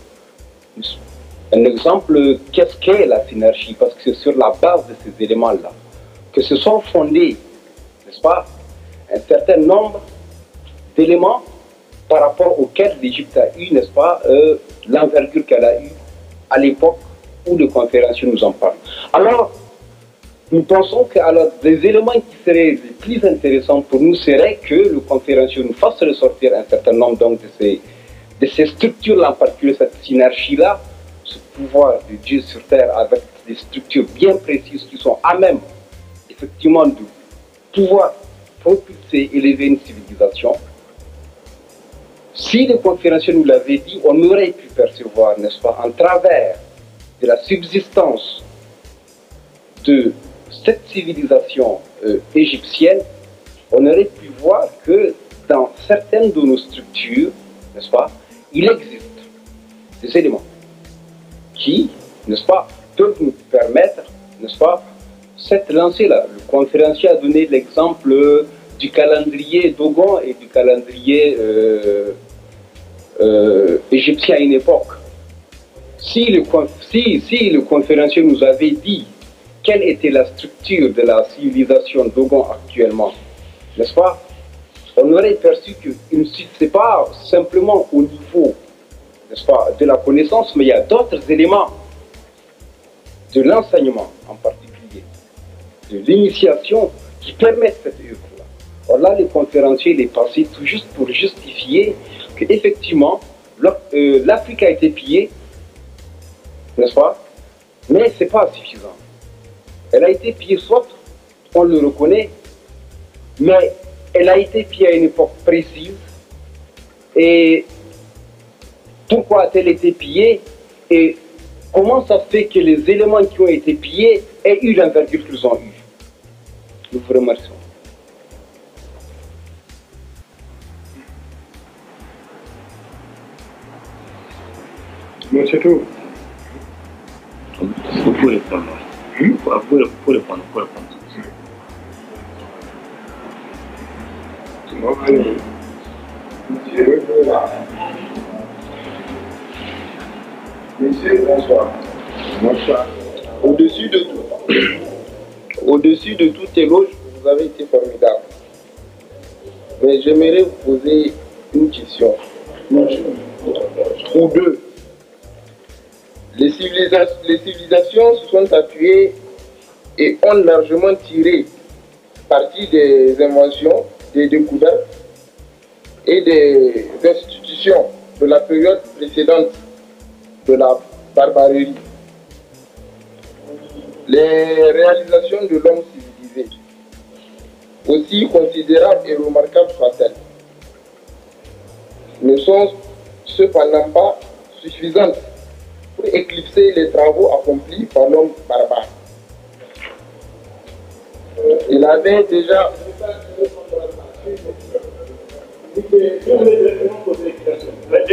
Un exemple, qu'est-ce qu'est la synergie? Parce que c'est sur la base de ces éléments-là que se sont fondés, n'est-ce pas, un certain nombre d'éléments par rapport auxquels l'Égypte a eu, n'est-ce pas, l'envergure qu'elle a eue à l'époque où le conférencier nous en parle. Alors, nous pensons que des éléments qui seraient les plus intéressants pour nous serait que le conférencier nous fasse ressortir un certain nombre donc, de ces structures-là, en particulier cette synergie-là, ce pouvoir de Dieu sur terre avec des structures bien précises qui sont à même, effectivement, de pouvoir propulser, élever une civilisation. Si le conférencier nous l'avait dit, on aurait pu percevoir, n'est-ce pas, en travers de la subsistance de cette civilisation égyptienne, on aurait pu voir que dans certaines de nos structures, n'est-ce pas, il existe des éléments qui, n'est-ce pas, peuvent nous permettre, n'est-ce pas, cette lancée-là. Le conférencier a donné l'exemple du calendrier Dogon et du calendrier égyptien à une époque. Si le conférencier nous avait dit quelle était la structure de la civilisation Dogon actuellement, n'est-ce pas, on aurait perçu que ce n'est pas simplement au niveau n'est-ce pas, de la connaissance, mais il y a d'autres éléments de l'enseignement en particulier, de l'initiation qui permettent cette œuvre-là. Alors là, le conférencier il est passé tout juste pour justifier qu'effectivement, l'Afrique a été pillée, n'est-ce pas, mais ce n'est pas suffisant. Elle a été pillée, soit on le reconnaît, mais elle a été pillée à une époque précise. Et pourquoi a-t-elle été pillée et comment ça fait que les éléments qui ont été pillés aient eu l'envergure qu'ils ont eu? Nous vous remercions. Bon, c'est tout. Vous pouvez répondre. Vous pouvez répondre. Bon, allez. Monsieur, bonsoir. Bonsoir. Au-dessus de tout, au-dessus de tout éloge, vous avez été formidable. Mais j'aimerais vous poser une question, ou deux. Les civilisations se sont appuyées et ont largement tiré parti des inventions, des découvertes et des institutions de la période précédente de la barbarie. Les réalisations de l'homme civilisé, aussi considérables et remarquables soient-elles, ne sont cependant pas suffisantes pour éclipser les travaux accomplis par l'homme barbare. Il avait déjà... Deux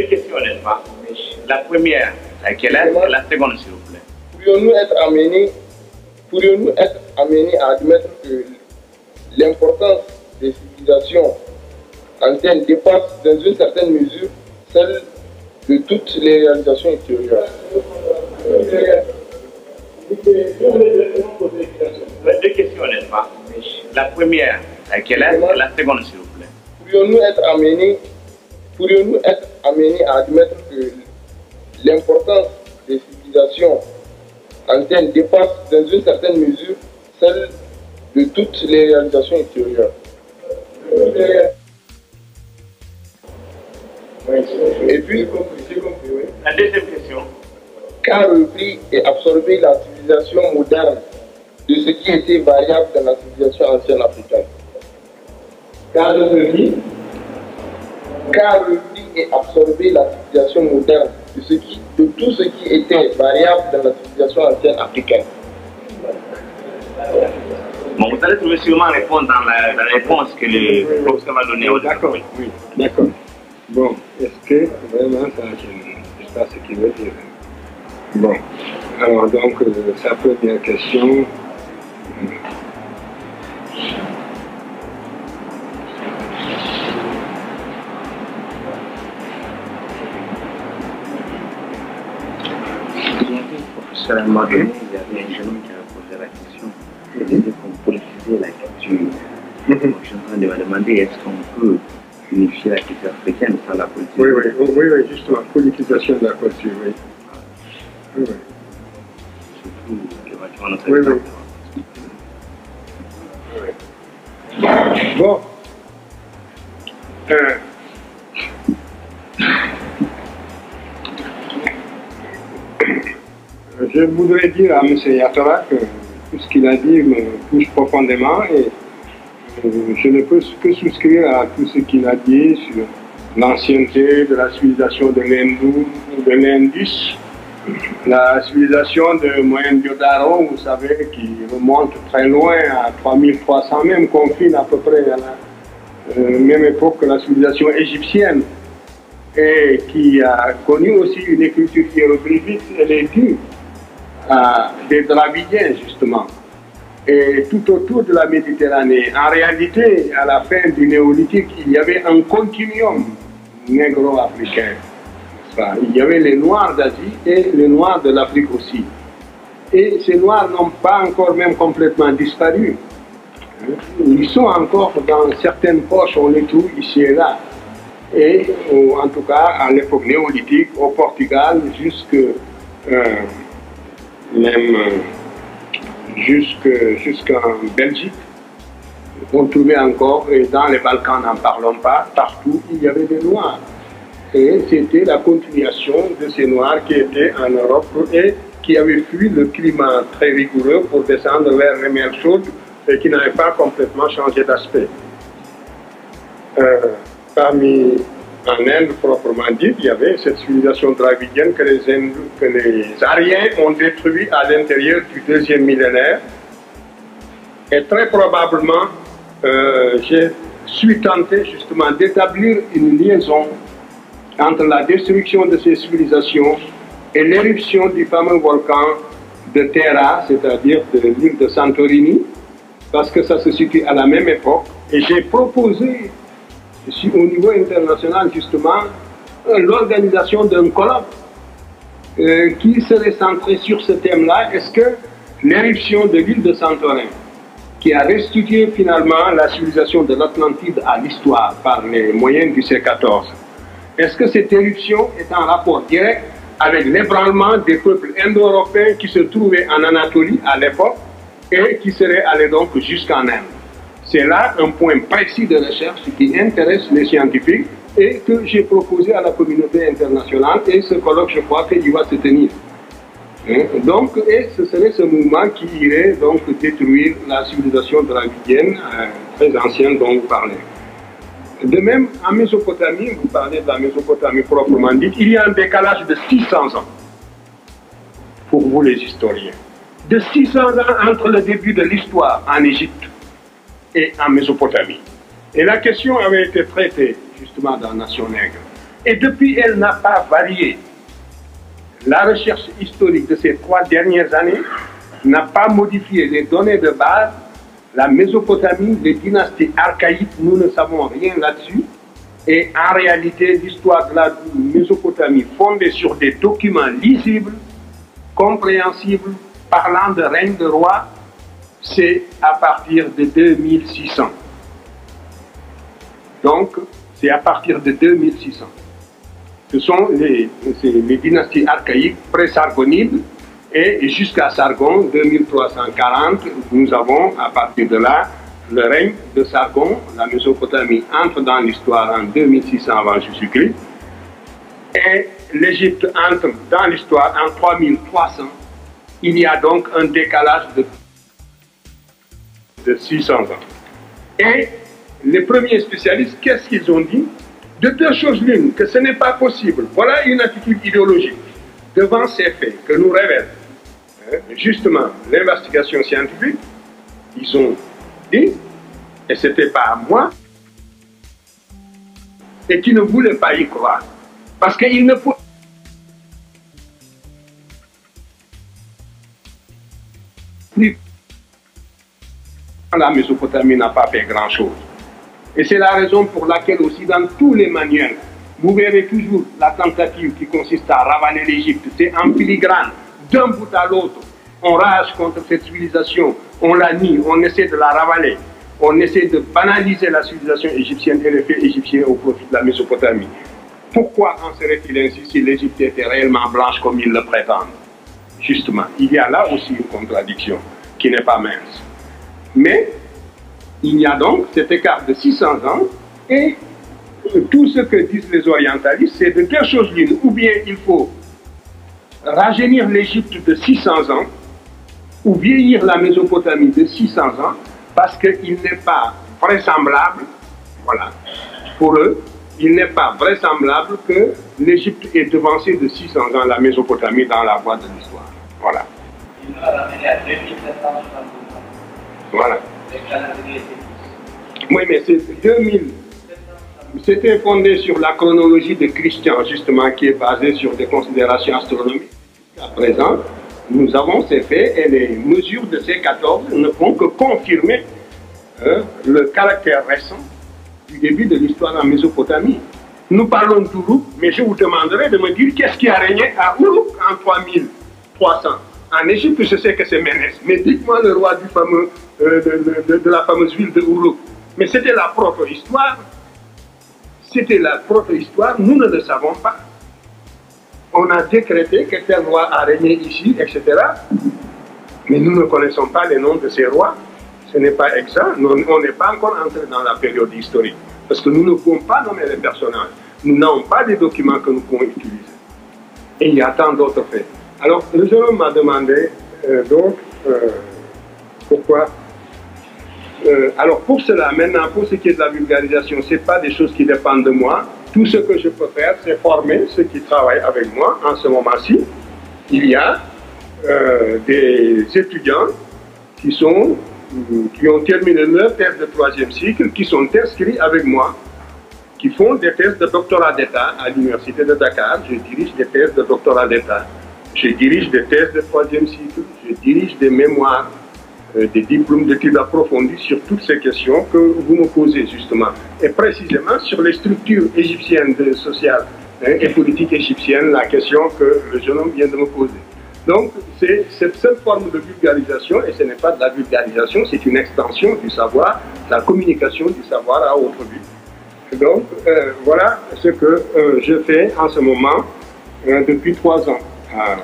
questions, n'est-ce pas? La première, laquelle est la seconde, s'il vous plaît? Pourrions-nous être amenés à admettre que l'importance des civilisations anciennes dépasse dans une certaine mesure celle de toutes les réalisations extérieures? Deux questions, n'est-ce pas? La première, laquelle est la seconde, s'il vous plaît? Pourrions-nous être amenés à admettre que l'importance des civilisations anciennes dépasse dans une certaine mesure celle de toutes les réalisations extérieures? Et puis, la deuxième question. Qu'a repris et absorbé la civilisation moderne de ce qui était variable dans la civilisation ancienne africaine? Qu'a repris et absorbé la civilisation moderne de tout ce qui était variable dans la civilisation ancienne africaine? Bon, vous allez trouver sûrement répondre dans la réponse que le professeur va donner au D'accord, oui, d'accord. Bon, est-ce que vraiment ça, je ne sais pas ce qu'il veut dire. Bon, alors donc, sa première question. À un moment donné, il y avait un jeune homme qui a posé la question. Il disait qu'on politisait la culture. Donc, je suis en train de me demander est-ce qu'on peut unifier la culture africaine sans la politique? Oui, justement, politisation de la culture, oui. Oui. Surtout l'évacuation de notre temps. Bon. Je voudrais dire à M. Yatara que tout ce qu'il a dit me touche profondément et je ne peux que souscrire à tout ce qu'il a dit sur l'ancienneté de la civilisation de l'Indus, la civilisation de Mohenjo-Daro, vous savez, qui remonte très loin à 3300, même confine à peu près à la même époque que la civilisation égyptienne, et qui a connu aussi une écriture hiéroglyphique. Elle est due à des Dravidiens, justement, et tout autour de la Méditerranée. En réalité, à la fin du néolithique, il y avait un continuum négro-africain. Il y avait les Noirs d'Asie et les Noirs de l'Afrique aussi. Et ces Noirs n'ont pas encore même complètement disparu. Ils sont encore dans certaines poches, on les trouve ici et là. et en tout cas à l'époque néolithique, au Portugal, jusqu'en Belgique. On trouvait encore, et dans les Balkans, n'en parlons pas, partout il y avait des Noirs. Et c'était la continuation de ces Noirs qui étaient en Europe et qui avaient fui le climat très rigoureux pour descendre vers les mers chaudes et qui n'avaient pas complètement changé d'aspect. En Inde, proprement dit, il y avait cette civilisation dravidienne que les Aryens ont détruit à l'intérieur du 2e millénaire. Et très probablement, je suis tenté justement d'établir une liaison entre la destruction de ces civilisations et l'éruption du fameux volcan de Terra, c'est-à-dire de l'île de Santorini, parce que ça se situe à la même époque. Et j'ai proposé au niveau international justement l'organisation d'un colloque qui serait centré sur ce thème-là. Est-ce que l'éruption de l'île de Santorin, qui a restitué finalement la civilisation de l'Atlantide à l'histoire par les moyens du siècle XIV, est-ce que cette éruption est en rapport direct avec l'ébranlement des peuples indo-européens qui se trouvaient en Anatolie à l'époque et qui seraient allés donc jusqu'en Inde? C'est là un point précis de recherche qui intéresse les scientifiques et que j'ai proposé à la communauté internationale, et ce colloque, je crois qu'il va se tenir. Donc, et ce serait ce mouvement qui irait donc détruire la civilisation dravidienne très ancienne dont vous parlez. De même, en Mésopotamie, vous parlez de la Mésopotamie proprement dite, il y a un décalage de 600 ans pour vous les historiens. De 600 ans entre le début de l'histoire en Égypte et en Mésopotamie. Et la question avait été traitée justement dans Nation Nègre. Et depuis, elle n'a pas varié. La recherche historique de ces 3 dernières années n'a pas modifié les données de base. La Mésopotamie, les dynasties archaïques, nous ne savons rien là-dessus. Et en réalité, l'histoire de la Mésopotamie, fondée sur des documents lisibles, compréhensibles, parlant de règne de roi, c'est à partir de 2600. Donc, c'est à partir de 2600. Ce sont les dynasties archaïques pré-sargonides, et jusqu'à Sargon, 2340, nous avons à partir de là le règne de Sargon. La Mésopotamie entre dans l'histoire en 2600 avant Jésus-Christ, et l'Égypte entre dans l'histoire en 3300. Il y a donc un décalage de 600 ans. Et les premiers spécialistes, qu'est-ce qu'ils ont dit? De 2 choses l'une, que ce n'est pas possible. Voilà une attitude idéologique devant ces faits que nous révèle justement l'investigation scientifique. Ils ont dit, et ce n'était pas à moi, et qui ne voulaient pas y croire. Parce qu'ils ne pouvaient plus. La Mésopotamie n'a pas fait grand-chose. Et c'est la raison pour laquelle aussi dans tous les manuels, vous verrez toujours la tentative qui consiste à ravaler l'Égypte. C'est en filigrane, d'un bout à l'autre. On rage contre cette civilisation, on la nie, on essaie de la ravaler. On essaie de banaliser la civilisation égyptienne et les faits égyptiens au profit de la Mésopotamie. Pourquoi en serait-il ainsi si l'Égypte était réellement blanche comme ils le prétendent? Justement, il y a là aussi une contradiction qui n'est pas mince. Mais il y a donc cet écart de 600 ans, et tout ce que disent les orientalistes, c'est de 2 choses l'une. Ou bien il faut rajeunir l'Égypte de 600 ans, ou vieillir la Mésopotamie de 600 ans, parce qu'il n'est pas vraisemblable, voilà, pour eux, il n'est pas vraisemblable que l'Égypte ait devancé de 600 ans la Mésopotamie dans la voie de l'histoire. Voilà. Voilà. Oui, mais c'est 2000. C'était fondé sur la chronologie de Christian, justement, qui est basée sur des considérations astronomiques. Jusqu'à présent, nous avons ces faits, et les mesures de ces 14 ne font que confirmer le caractère récent du début de l'histoire en Mésopotamie. Nous parlons d'Uruk, mais je vous demanderai de me dire qu'est-ce qui a régné à Uruk en 3300. En Égypte, je sais que c'est Ménès, mais dites-moi le roi du fameux, de la fameuse ville de Uruk. Mais c'était la propre histoire. c'était la propre histoire, nous ne le savons pas. On a décrété que tel roi a régné ici, etc. Mais nous ne connaissons pas les noms de ces rois. Ce n'est pas exact. On n'est pas encore entré dans la période historique. Parce que nous ne pouvons pas nommer les personnages. Nous n'avons pas des documents que nous pouvons utiliser. Et il y a tant d'autres faits. Alors, le jeune homme m'a demandé, pourquoi. Alors, pour cela, maintenant, pour ce qui est de la vulgarisation, ce n'est pas des choses qui dépendent de moi. Tout ce que je peux faire, c'est former ceux qui travaillent avec moi. En ce moment-ci, il y a des étudiants qui ont terminé leur thèse de 3e cycle, qui sont inscrits avec moi, qui font des thèses de doctorat d'État à l'Université de Dakar. Je dirige des thèses de doctorat d'État. Je dirige des thèses de 3e cycle. Je dirige des mémoires, des diplômes d'études approfondies sur toutes ces questions que vous me posez justement. Et précisément sur les structures égyptiennes sociales et politiques égyptiennes, la question que le jeune homme vient de me poser. Donc, c'est cette seule forme de vulgarisation, et ce n'est pas de la vulgarisation, c'est une extension du savoir, la communication du savoir à autre but. Donc, voilà ce que je fais en ce moment depuis 3 ans à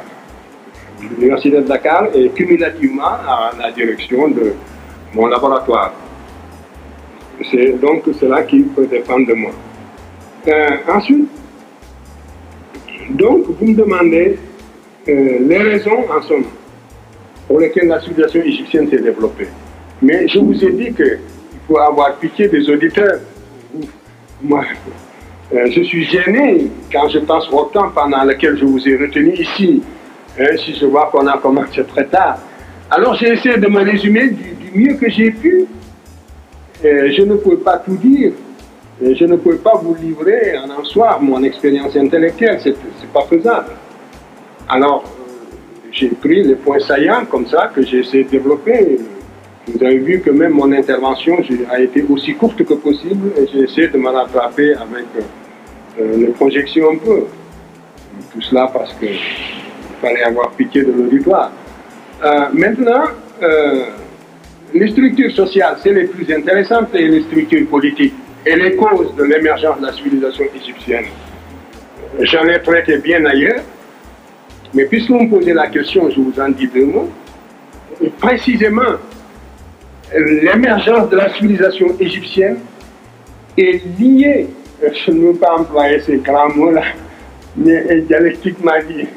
l'Université de Dakar et cumulativement à la direction de mon laboratoire. C'est donc cela qui peut dépendre de moi. Ensuite, donc, vous me demandez les raisons, en somme, pour lesquelles la civilisation égyptienne s'est développée. Mais je vous ai dit qu'il faut avoir pitié des auditeurs. Moi, je suis gêné quand je pense au temps pendant lequel je vous ai retenu ici. Si je vois qu'on a commencé très tard. Alors j'ai essayé de me résumer du mieux que j'ai pu. Je ne pouvais pas tout dire. Je ne pouvais pas vous livrer en un soir mon expérience intellectuelle. C'est pas faisable. Alors, j'ai pris les points saillants comme ça que j'ai essayé de développer. Vous avez vu que même mon intervention a été aussi courte que possible et j'ai essayé de me rattraper avec les projections un peu. Tout cela parce que il fallait avoir pitié de l'auditoire. Maintenant, les structures sociales, c'est les plus intéressantes, et les structures politiques et les causes de l'émergence de la civilisation égyptienne. J'en ai traité bien ailleurs, mais puisque vous me posez la question, je vous en dis 2 mots. Et précisément, l'émergence de la civilisation égyptienne est liée, je ne veux pas employer ces grands mots-là, mais dialectiquement dit,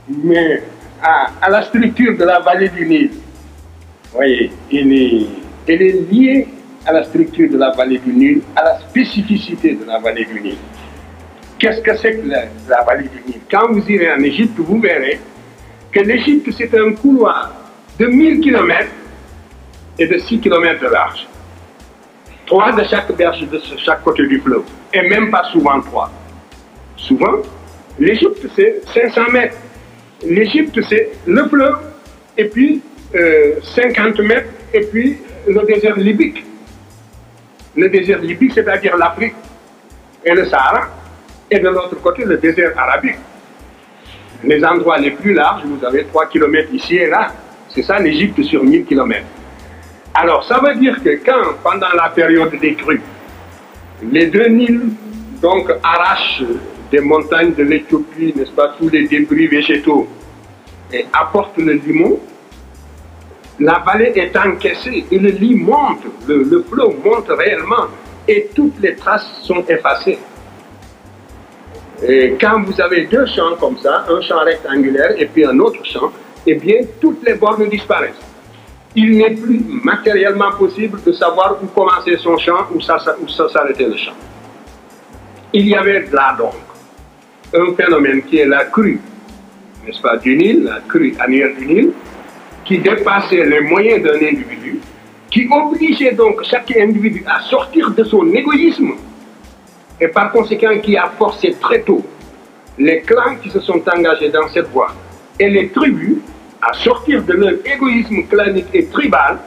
mais à la structure de la vallée du Nil. Vous voyez, elle est liée à la structure de la vallée du Nil, à la spécificité de la vallée du Nil. Qu'est-ce que c'est que la vallée du Nil? Quand vous irez en Égypte, vous verrez que l'Égypte, c'est un couloir de 1000 km et de 6 km de large. 3 de chaque berge de chaque côté du fleuve, et même pas souvent 3. Souvent, l'Égypte, c'est 500 mètres. L'Égypte, c'est le fleuve, et puis 50 mètres, et puis le désert libyque. Le désert libyque, c'est-à-dire l'Afrique et le Sahara, et de l'autre côté, le désert arabique. Les endroits les plus larges, vous avez 3 km ici et là. C'est ça l'Égypte sur 1000 km. Alors, ça veut dire que quand, pendant la période des crues, les 2 Nils, donc, arrachent des montagnes de l'Éthiopie, n'est-ce pas, tous les débris végétaux, et apportent le limon, la vallée est encaissée et le lit monte, le flot monte réellement et toutes les traces sont effacées. Et quand vous avez 2 champs comme ça, un champ rectangulaire et puis un autre champ, eh bien toutes les bornes disparaissent. Il n'est plus matériellement possible de savoir où commençait son champ, où ça s'arrêtait le champ. Il y avait là donc un phénomène qui est la crue, n'est-ce pas, du Nil, la crue annuelle du Nil, qui dépassait les moyens d'un individu, qui obligeait donc chaque individu à sortir de son égoïsme, et par conséquent qui a forcé très tôt les clans qui se sont engagés dans cette voie et les tribus à sortir de leur égoïsme clanique et tribal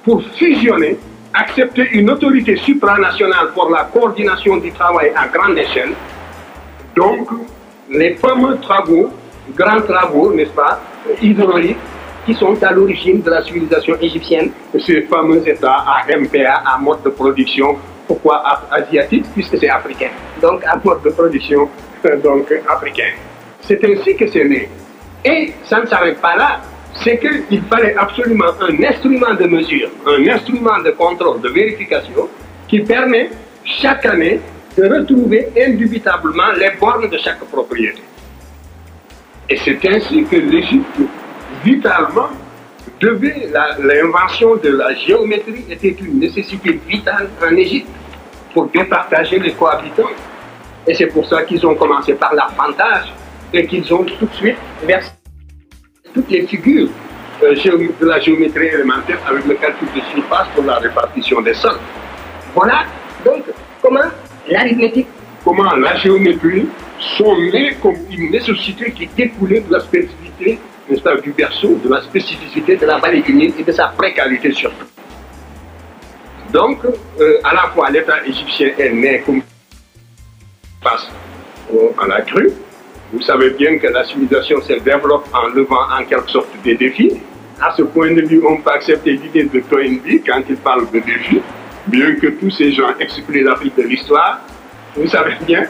pour fusionner, accepter une autorité supranationale pour la coordination du travail à grande échelle. Donc, les fameux travaux, grands travaux, n'est-ce pas, hydrauliques, qui sont à l'origine de la civilisation égyptienne, ces fameux États à MPA, à mode de production, Pourquoi asiatique? Puisque c'est africain. Donc, un mode de production donc, africain. C'est ainsi que c'est né. Et ça ne s'arrête pas là. C'est qu'il fallait absolument un instrument de mesure, un instrument de contrôle, de vérification, qui permet chaque année de retrouver indubitablement les bornes de chaque propriété. Et c'est ainsi que l'Égypte, vitalement, l'invention de la géométrie était une nécessité vitale en Égypte pour départager les cohabitants. Et c'est pour ça qu'ils ont commencé par l'arpentage et qu'ils ont tout de suite versé toutes les figures de la géométrie élémentaire avec le calcul de surface pour la répartition des sols. Voilà donc comment l'arithmétique, comment la géométrie sont nées comme une nécessité qui découlait de la spécificité du berceau, de la spécificité de la vallée du Nil et de sa précarité surtout. Donc, à la fois l'État égyptien est né comme face à la crue. Vous savez bien que la civilisation se développe en levant en quelque sorte des défis. À ce point de vue, on peut accepter l'idée de Toynbee quand il parle de défis, bien que tous ces gens excluent l'Afrique de l'histoire. Vous savez bien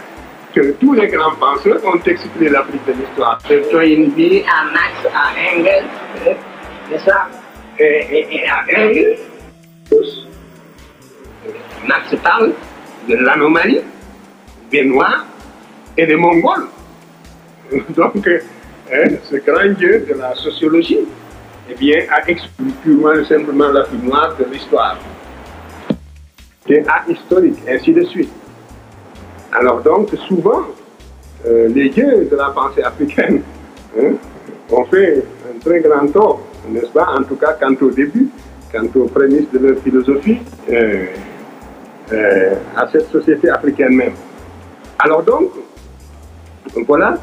que tous les grands penseurs ont exclu l'Afrique de l'histoire. De Toynbee à Marx, à Engels, n'est-ce pas? Et à Engels, Marx parle de l'anomalie des Noirs et des Mongols. Donc, ce grand dieu de la sociologie, eh bien, a exclu purement et simplement l'Afrique noire de l'histoire. C'est ahistorique, ainsi de suite. Alors donc, souvent, les dieux de la pensée africaine ont fait un très grand tort, n'est-ce pas? En tout cas, quant au début, quant aux prémices de leur philosophie, à cette société africaine même. Alors donc, voilà,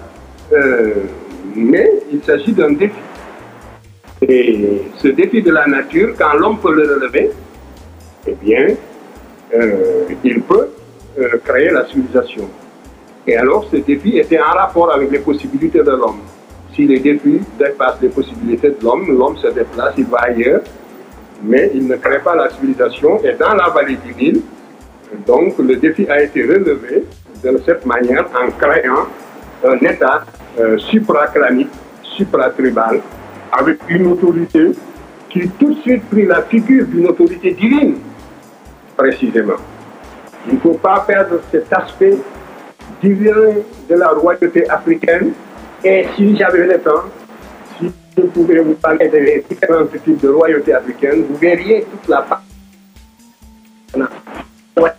mais il s'agit d'un défi. Et ce défi de la nature, quand l'homme peut le relever, eh bien, il peut créer la civilisation. Et alors, ce défi était en rapport avec les possibilités de l'homme. Si les défis dépassent les possibilités de l'homme, l'homme se déplace, il va ailleurs, mais il ne crée pas la civilisation. Et dans la vallée du Nil, donc, le défi a été relevé de cette manière en créant un État supraclanique, supratribal, avec une autorité qui tout de suite prit la figure d'une autorité divine, précisément. Il ne faut pas perdre cet aspect divin de la royauté africaine. Et si j'avais le temps, si je pouvais vous parler des différents types de royauté africaine, vous verriez toute la part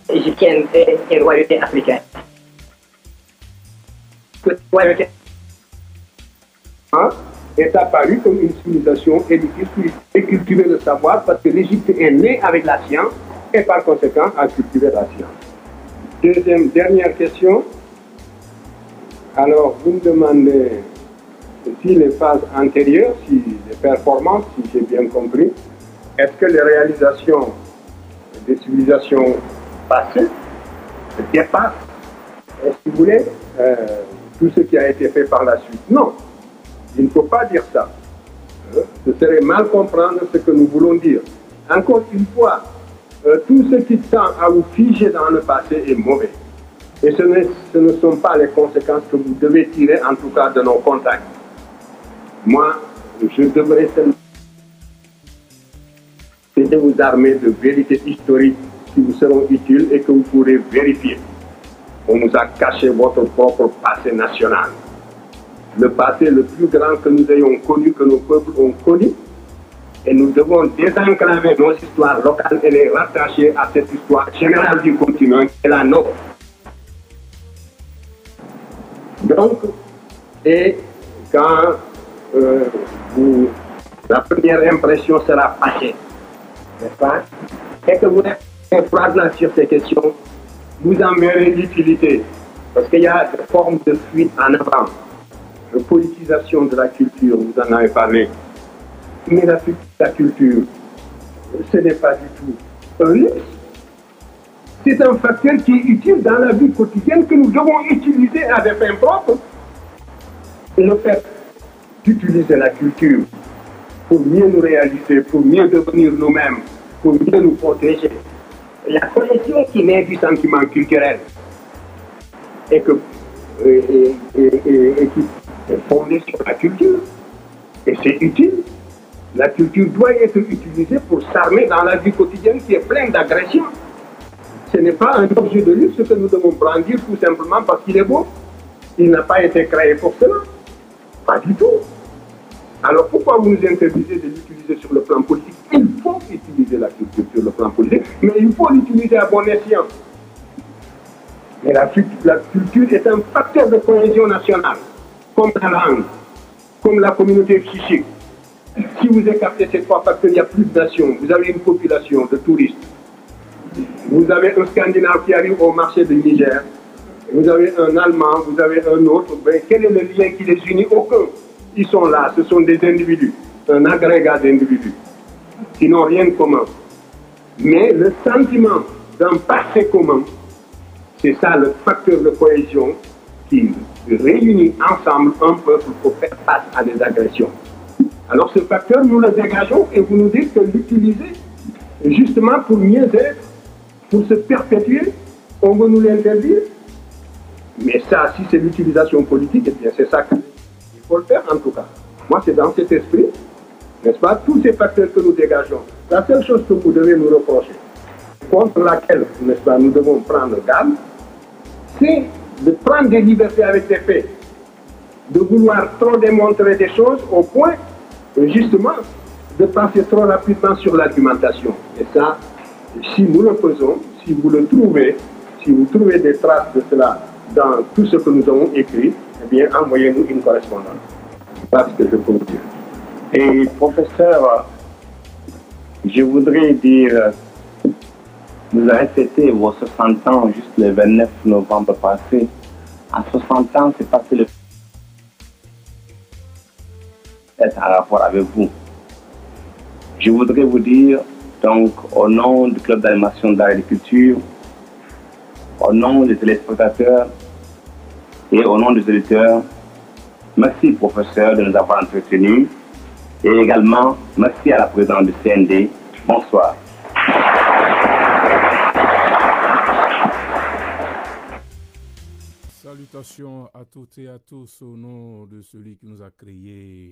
égyptienne et royauté africaine. Cette royauté est apparue comme une civilisation élitiste et cultiver le savoir parce que l'Égypte est née avec la science et par conséquent a cultivé la science. Dernière question. Alors, vous me demandez si les phases antérieures, si les performances, si j'ai bien compris, est-ce que les réalisations des civilisations passées dépassent, si vous voulez, tout ce qui a été fait par la suite? Non, il ne faut pas dire ça. Ce serait mal comprendre ce que nous voulons dire. Encore une fois, tout ce qui tend à vous figer dans le passé est mauvais. Et ce ne sont pas les conséquences que vous devez tirer, en tout cas, de nos contacts. Moi, je devrais de vous armer de vérités historiques qui vous seront utiles et que vous pourrez vérifier. On nous a caché votre propre passé national. Le passé le plus grand que nous ayons connu, que nos peuples ont connu, et nous devons désenclaver nos histoires locales et les rattacher à cette histoire générale du continent qui est la nôtre. Donc, et quand la première impression sera passée, n'est-ce pas? Et que vous êtes flagrant sur ces questions, vous en verrez l'utilité. Parce qu'il y a des formes de fuite en avant. La politisation de la culture, vous en avez parlé. Mais la culture, ce n'est pas du tout un luxe. C'est un facteur qui est utile dans la vie quotidienne que nous devons utiliser à des fins propres. Le fait d'utiliser la culture pour mieux nous réaliser, pour mieux devenir nous-mêmes, pour mieux nous protéger, la cohésion qui naît du sentiment culturel et qui est fondée sur la culture. Et c'est utile. La culture doit être utilisée pour s'armer dans la vie quotidienne qui est pleine d'agressions. Ce n'est pas un objet de luxe que nous devons brandir tout simplement parce qu'il est beau. Il n'a pas été créé pour cela. Pas du tout. Alors pourquoi vous nous interdisez de l'utiliser sur le plan politique? Il faut utiliser la culture sur le plan politique, mais il faut l'utiliser à bon escient. Mais la culture est un facteur de cohésion nationale, comme la langue, comme la communauté psychique. Si vous écartez ces trois facteurs, il n'y a plus de nation. Vous avez une population de touristes. Vous avez un Scandinave qui arrive au marché du Niger. Vous avez un Allemand, vous avez un autre. Ben, quel est le lien qui les unit? Aucun. Ils sont là, ce sont des individus, un agrégat d'individus qui n'ont rien de commun. Mais le sentiment d'un passé commun, c'est ça le facteur de cohésion qui réunit ensemble un peuple pour faire face à des agressions. Alors ce facteur, nous le dégageons et vous nous dites que l'utiliser justement pour mieux être, pour se perpétuer, on veut nous l'interdire. Mais ça, si c'est l'utilisation politique, eh bien c'est ça qu'il faut le faire en tout cas. Moi, c'est dans cet esprit, n'est-ce pas, tous ces facteurs que nous dégageons. La seule chose que vous devez nous reprocher, contre laquelle, n'est-ce pas, nous devons prendre garde, c'est de prendre des libertés avec des faits, de vouloir trop démontrer des choses au point, justement, de passer trop rapidement sur l'argumentation. Et ça, si nous le faisons, si vous le trouvez, si vous trouvez des traces de cela dans tout ce que nous avons écrit, eh bien, envoyez-nous une correspondance. Voilà ce que je peux vous dire. Et professeur, je voudrais dire, vous avez fêté vos 60 ans juste le 29 novembre passé. À 60 ans, c'est passé le être en rapport avec vous. Je voudrais vous dire, donc, au nom du Club d'animation d'art et de culture, au nom des téléspectateurs et au nom des auditeurs, merci professeur de nous avoir entretenus et également merci à la présidente du CND. Bonsoir. Salutations à toutes et à tous au nom de celui qui nous a créés.